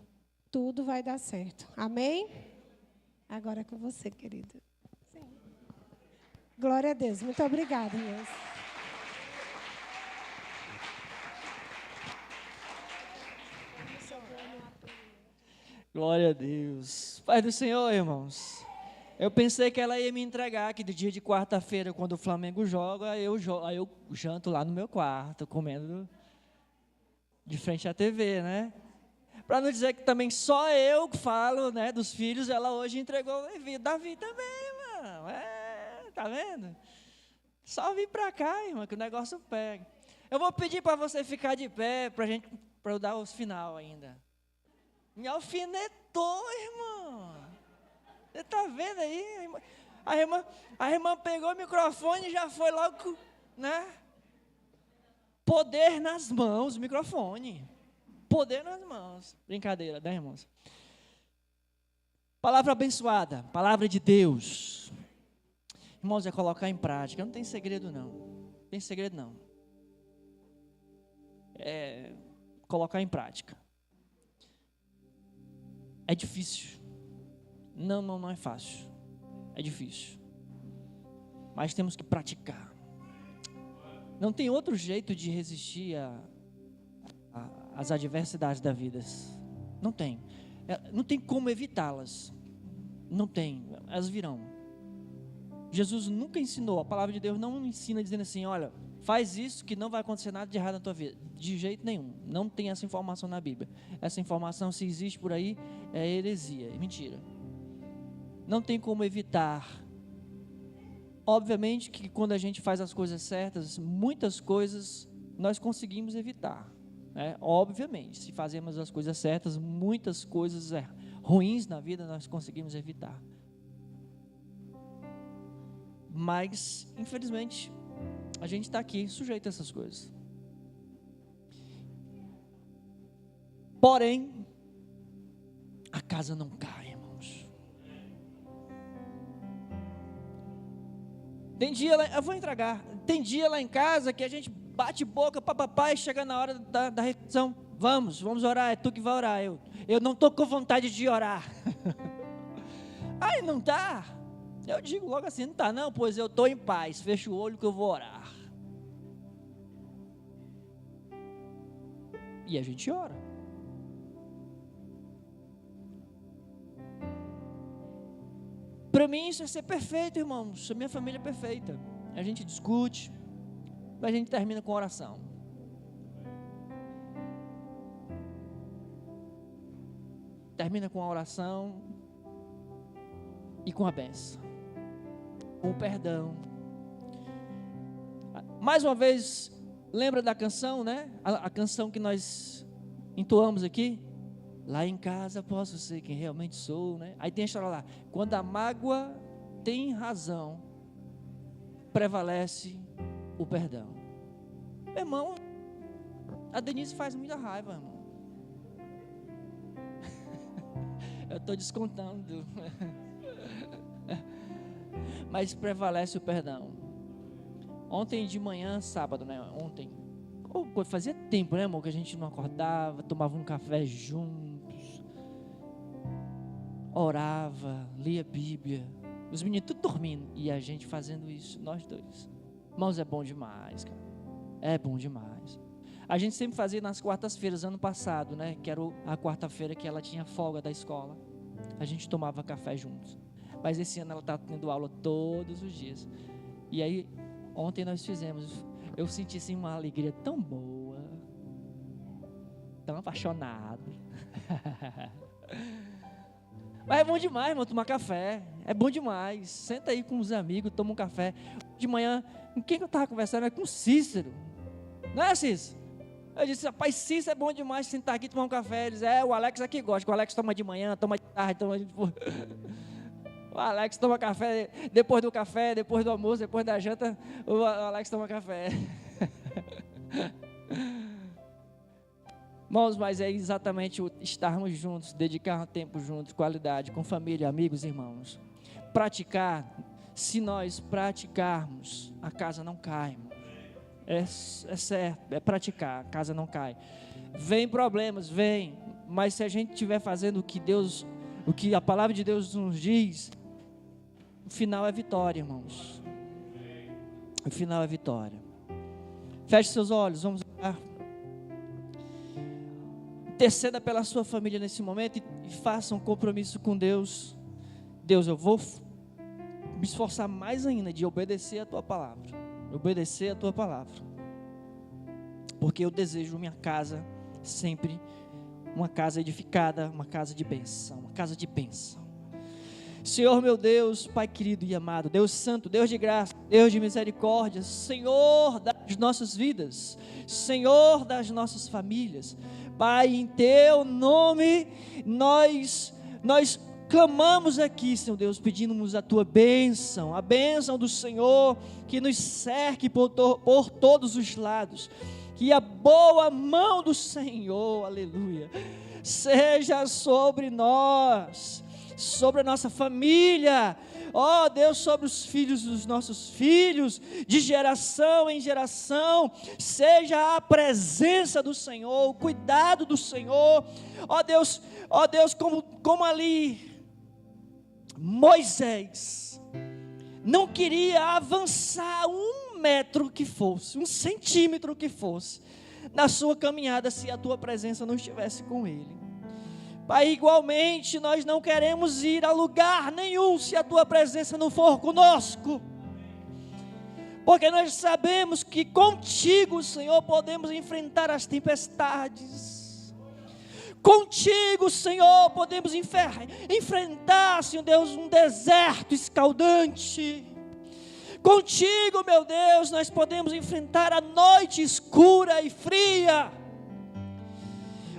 tudo vai dar certo. Amém? Agora é com você, querido. Sim. Glória a Deus. Muito obrigada, irmãos. Glória a Deus. Paz do Senhor, irmãos. Eu pensei que ela ia me entregar, que do dia de quarta-feira, quando o Flamengo joga, aí eu janto lá no meu quarto, comendo de frente à TV, né? Para não dizer que também só eu que falo, né, dos filhos, ela hoje entregou o Davi também, irmão. Tá vendo? Só vir para cá, irmão, que o negócio pega. Eu vou pedir para você ficar de pé, para eu dar os final ainda. Me alfinetou, irmão. Você está vendo aí? A irmã pegou o microfone e já foi logo, né? Poder nas mãos, microfone. Poder nas mãos. Brincadeira, né, irmãos? Palavra abençoada, palavra de Deus. Irmãos, é colocar em prática. Não tem segredo, não. Não tem segredo, não. É colocar em prática. É difícil. Não é fácil. É difícil. Mas temos que praticar. Não tem outro jeito de resistir às adversidades da vida. Não tem. Não tem como evitá-las. Não tem. Elas virão. Jesus nunca ensinou. A palavra de Deus não ensina dizendo assim, olha, faz isso que não vai acontecer nada de errado na tua vida. De jeito nenhum. Não tem essa informação na Bíblia. Essa informação, se existe por aí, é heresia, é mentira. Não tem como evitar. Obviamente que quando a gente faz as coisas certas, muitas coisas nós conseguimos evitar, né? Obviamente, se fazemos as coisas certas, muitas coisas ruins na vida nós conseguimos evitar. Mas, infelizmente, a gente está aqui sujeito a essas coisas. Porém, a casa não cai, irmãos. Eu vou entregar. Tem dia lá em casa que a gente bate boca para papai e chega na hora da refeição. Vamos orar, é tu que vai orar. Eu não estou com vontade de orar. Aí não tá. Eu digo logo assim, não tá não, pois eu estou em paz. Fecha o olho que eu vou orar. E a gente ora. Para mim isso é ser perfeito, irmãos. A minha família é perfeita. A gente discute, mas a gente termina com oração. Termina com a oração e com a bênção, com o perdão. Mais uma vez, lembra da canção, né? A canção que nós entoamos aqui? Lá em casa posso ser quem realmente sou, né? Aí tem a história lá. Quando a mágoa tem razão, prevalece o perdão. Meu irmão, a Denise faz muita raiva, irmão. Eu estou descontando. Mas prevalece o perdão. Ontem de manhã, sábado, né? Ontem. Fazia tempo, né, amor? Que a gente não acordava, tomava um café juntos. Orava, lia a Bíblia. Os meninos tudo dormindo. E a gente fazendo isso, nós dois. Irmãos, é bom demais, cara. É bom demais. A gente sempre fazia nas quartas-feiras, ano passado, né? Que era a quarta-feira que ela tinha folga da escola. A gente tomava café juntos. Mas esse ano ela está tendo aula todos os dias. E aí, ontem nós fizemos. Eu senti assim uma alegria tão boa. Tão apaixonado. Mas é bom demais, irmão, tomar café. É bom demais. Senta aí com os amigos, toma um café. De manhã, com quem que eu estava conversando? É com o Cícero. Não é, Cícero? Eu disse, rapaz, Cícero é bom demais sentar aqui e tomar um café. Ele disse, o Alex aqui gosta. O Alex toma de manhã, toma de tarde, toma de... O Alex toma café depois do café, depois do almoço, depois da janta. O Alex toma café. Irmãos, mas é exatamente o estarmos juntos, dedicar tempo juntos, qualidade, com família, amigos, irmãos. Praticar, se nós praticarmos, a casa não cai, irmão. É certo, é praticar, a casa não cai. Vem problemas, vem, mas se a gente estiver fazendo o que a palavra de Deus nos diz, o final é vitória, irmãos. O final é vitória. Feche seus olhos, vamos orar. Interceda pela sua família nesse momento e faça um compromisso com Deus. Deus, eu vou me esforçar mais ainda de obedecer a tua palavra. Obedecer a tua palavra. Porque eu desejo minha casa sempre uma casa edificada, uma casa de bênção, uma casa de bênção. Senhor meu Deus, Pai querido e amado, Deus santo, Deus de graça, Deus de misericórdia, Senhor das nossas vidas, Senhor das nossas famílias, Pai, em Teu nome, nós clamamos aqui, Senhor Deus, pedimos a Tua bênção, a bênção do Senhor, que nos cerque por todos os lados, que a boa mão do Senhor, aleluia, seja sobre nós, sobre a nossa família, ó Deus, sobre os filhos dos nossos filhos, de geração em geração, seja a presença do Senhor, o cuidado do Senhor, ó Deus, como ali, Moisés não queria avançar 1 metro que fosse, 1 centímetro que fosse, na sua caminhada, se a tua presença não estivesse com ele. Pai, igualmente nós não queremos ir a lugar nenhum se a tua presença não for conosco, porque nós sabemos que contigo, Senhor, podemos enfrentar as tempestades, contigo, Senhor, podemos enfrentar, Senhor Deus, um deserto escaldante, contigo, meu Deus, nós podemos enfrentar a noite escura e fria.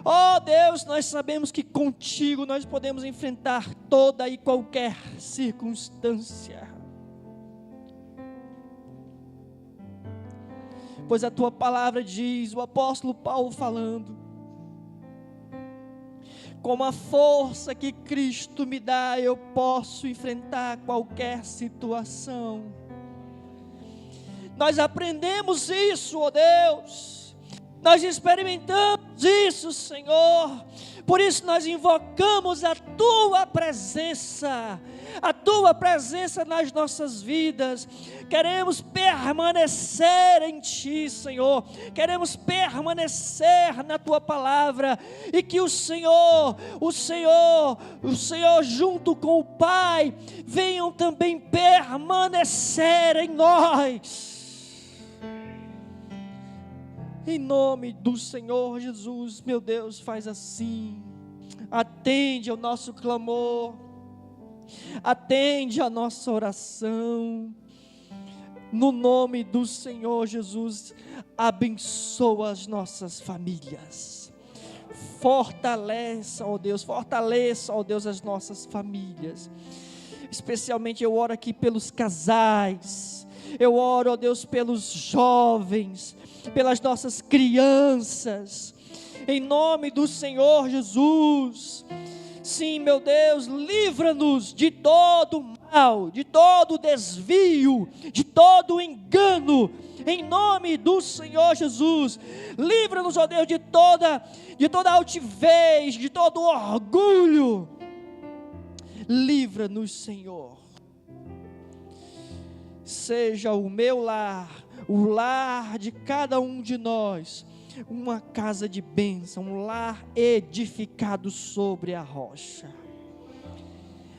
Oh Deus, nós sabemos que contigo nós podemos enfrentar toda e qualquer circunstância, pois a tua palavra diz, o apóstolo Paulo falando, com a força que Cristo me dá, eu posso enfrentar qualquer situação. Nós aprendemos isso, ó Deus, nós experimentamos isso, Senhor, por isso nós invocamos a Tua presença nas nossas vidas, queremos permanecer em Ti, Senhor, queremos permanecer na Tua palavra, e que o Senhor junto com o Pai, venham também permanecer em nós. Em nome do Senhor Jesus, meu Deus, faz assim, atende ao nosso clamor, atende a nossa oração, no nome do Senhor Jesus, abençoa as nossas famílias, fortaleça, ó Deus, as nossas famílias, especialmente eu oro aqui pelos casais, eu oro, ó Deus, pelos jovens, pelas nossas crianças, em nome do Senhor Jesus. Sim, meu Deus, livra-nos de todo mal, de todo desvio, de todo engano, em nome do Senhor Jesus. Livra-nos, ó Deus, de toda altivez, de todo orgulho. Livra-nos, Senhor. Seja o meu lar, o lar de cada um de nós, uma casa de bênção, um lar edificado sobre a rocha.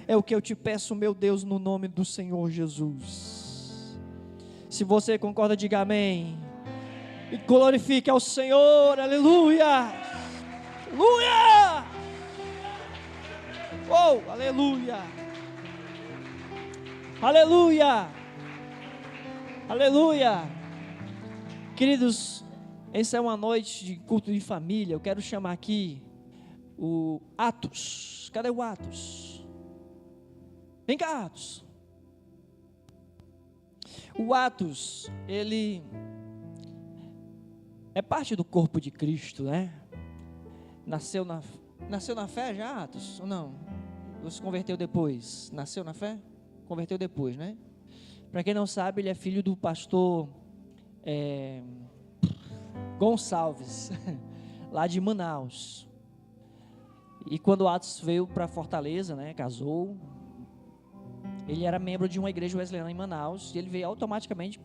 É o que eu te peço, meu Deus, no nome do Senhor Jesus. Se você concorda, diga amém. E glorifique ao Senhor, aleluia, aleluia, oh, aleluia, aleluia, aleluia. Queridos, essa é uma noite de culto de família. Eu quero chamar aqui o Atos. Cadê o Atos? Vem cá, Atos. O Atos, ele é parte do corpo de Cristo, né? Nasceu na fé já, Atos? Ou não? Ou se converteu depois? Nasceu na fé? Converteu depois, né? Para quem não sabe, ele é filho do pastor Gonçalves, lá de Manaus. E quando o Atos veio para Fortaleza, né? Casou. Ele era membro de uma igreja wesleyana em Manaus. E ele veio automaticamente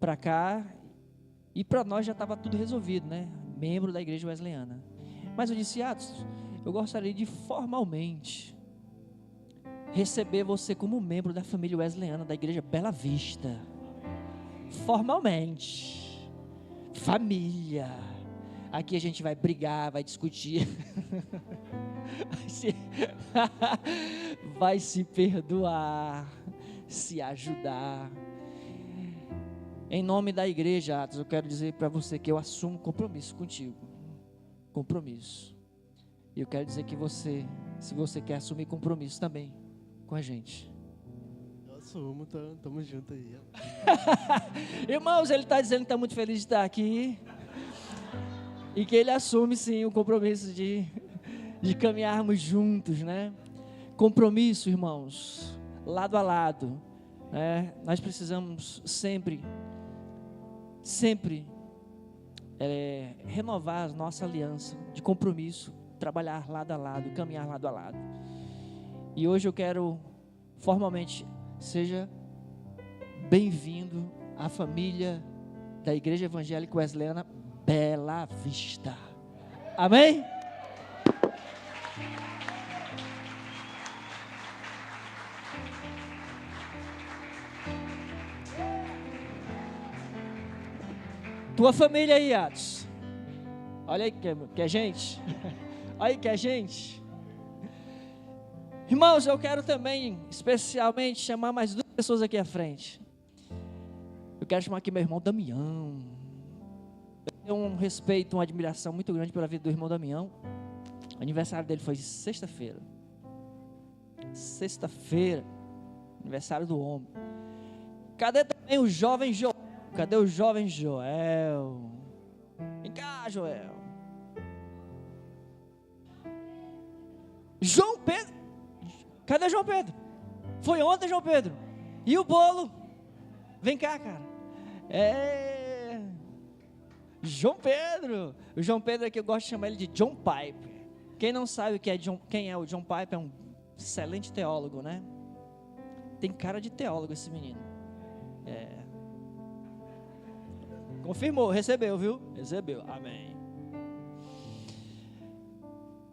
para cá. E para nós já estava tudo resolvido, né? Membro da igreja wesleyana. Mas eu disse, Atos, eu gostaria de formalmente receber você como membro da família wesleyana da igreja Bela Vista. Formalmente. Família. Aqui a gente vai brigar, vai discutir. Vai se perdoar, se ajudar. Em nome da igreja, Atos, eu quero dizer para você que eu assumo compromisso contigo. Compromisso. E eu quero dizer que você, se você quer assumir compromisso também com a gente. Eu assumo, tamo junto aí. Irmãos, ele está dizendo que está muito feliz de estar aqui. E que ele assume sim o compromisso de caminharmos juntos, né? Compromisso, irmãos, lado a lado, né? Nós precisamos sempre renovar a nossa aliança de compromisso, trabalhar lado a lado, caminhar lado a lado. E hoje eu quero formalmente, seja bem-vindo à família da Igreja Evangélica Wesleyana Bela Vista. Amém? Tua família aí, Atos. Olha aí que é gente. Olha aí que é gente. Irmãos, eu quero também, especialmente, chamar mais duas pessoas aqui à frente. Eu quero chamar aqui meu irmão Damião. Eu tenho um respeito, uma admiração muito grande pela vida do irmão Damião. O aniversário dele foi sexta-feira. Sexta-feira. Aniversário do homem. Cadê também o jovem Joel? Cadê o jovem Joel? Vem cá, Joel. João Pedro. Cadê João Pedro? Foi ontem, João Pedro. E o bolo? Vem cá, cara. João Pedro. O João Pedro aqui eu gosto de chamar ele de John Piper. Quem não sabe quem é o John Piper é um excelente teólogo, né? Tem cara de teólogo esse menino. Confirmou, recebeu, viu? Recebeu, amém.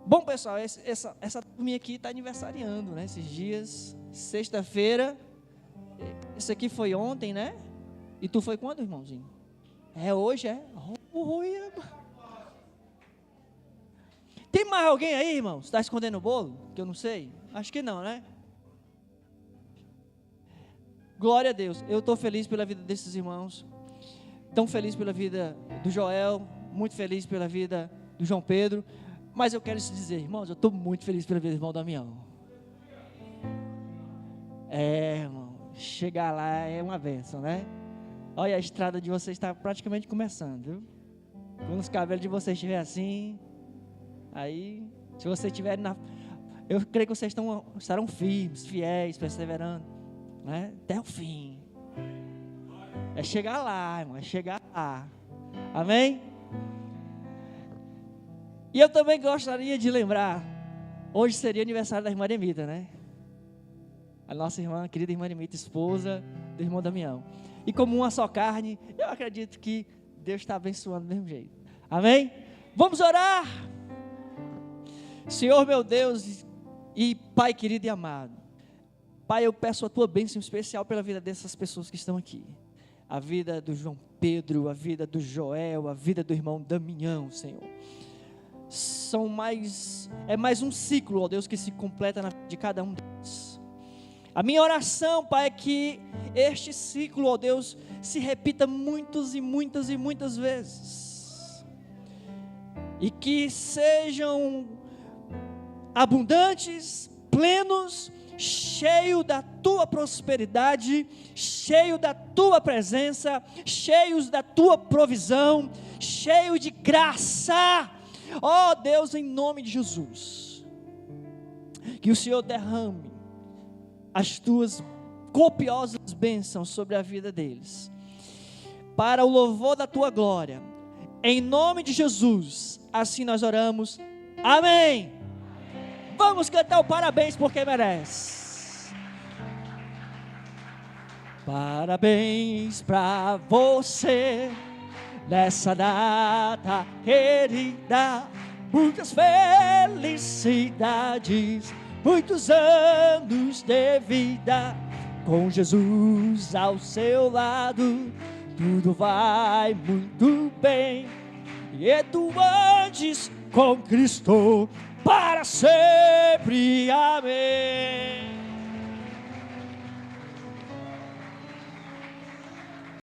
Bom, pessoal, essa turminha aqui está aniversariando, né? Esses dias, sexta-feira. Esse aqui foi ontem, né? E tu foi quando, irmãozinho? Hoje, é? Tem mais alguém aí, irmão? Está escondendo o bolo? Que eu não sei. Acho que não, né? Glória a Deus. Eu estou feliz pela vida desses irmãos. Tão feliz pela vida do Joel. Muito feliz pela vida do João Pedro. Mas eu quero te dizer, irmãos, eu estou muito feliz pela vida do irmão Damião. Irmão, chegar lá é uma bênção, né? Olha, a estrada de vocês está praticamente começando, viu? Quando os cabelos de vocês estiverem assim, aí, se vocês estiverem eu creio que vocês estarão firmes, fiéis, perseverando, né? Até o fim. É chegar lá, irmão, é chegar lá. Amém? E eu também gostaria de lembrar, hoje seria aniversário da irmã Demita, né? A nossa irmã, a querida irmã Demita, esposa do irmão Damião. E como uma só carne, eu acredito que Deus está abençoando do mesmo jeito. Amém? Vamos orar. Senhor meu Deus e Pai querido e amado, Pai, eu peço a Tua bênção especial pela vida dessas pessoas que estão aqui. A vida do João Pedro, a vida do Joel, a vida do irmão Damião, Senhor. É mais um ciclo, ó Deus, que se completa na vida de cada um deles. A minha oração, Pai, é que este ciclo, ó Deus, se repita muitas e muitas e muitas vezes. E que sejam abundantes, plenos, cheio da Tua prosperidade, cheio da Tua presença, cheios da Tua provisão, cheio de graça. Ó Deus, em nome de Jesus, que o Senhor derrame as Tuas copiosas bênçãos sobre a vida deles, para o louvor da Tua glória, em nome de Jesus, assim nós oramos, amém. Vamos cantar o parabéns porque merece. Parabéns pra você nessa data querida, muitas felicidades, muitos anos de vida, com Jesus ao seu lado, tudo vai muito bem, e tu andes com Cristo para sempre, amém.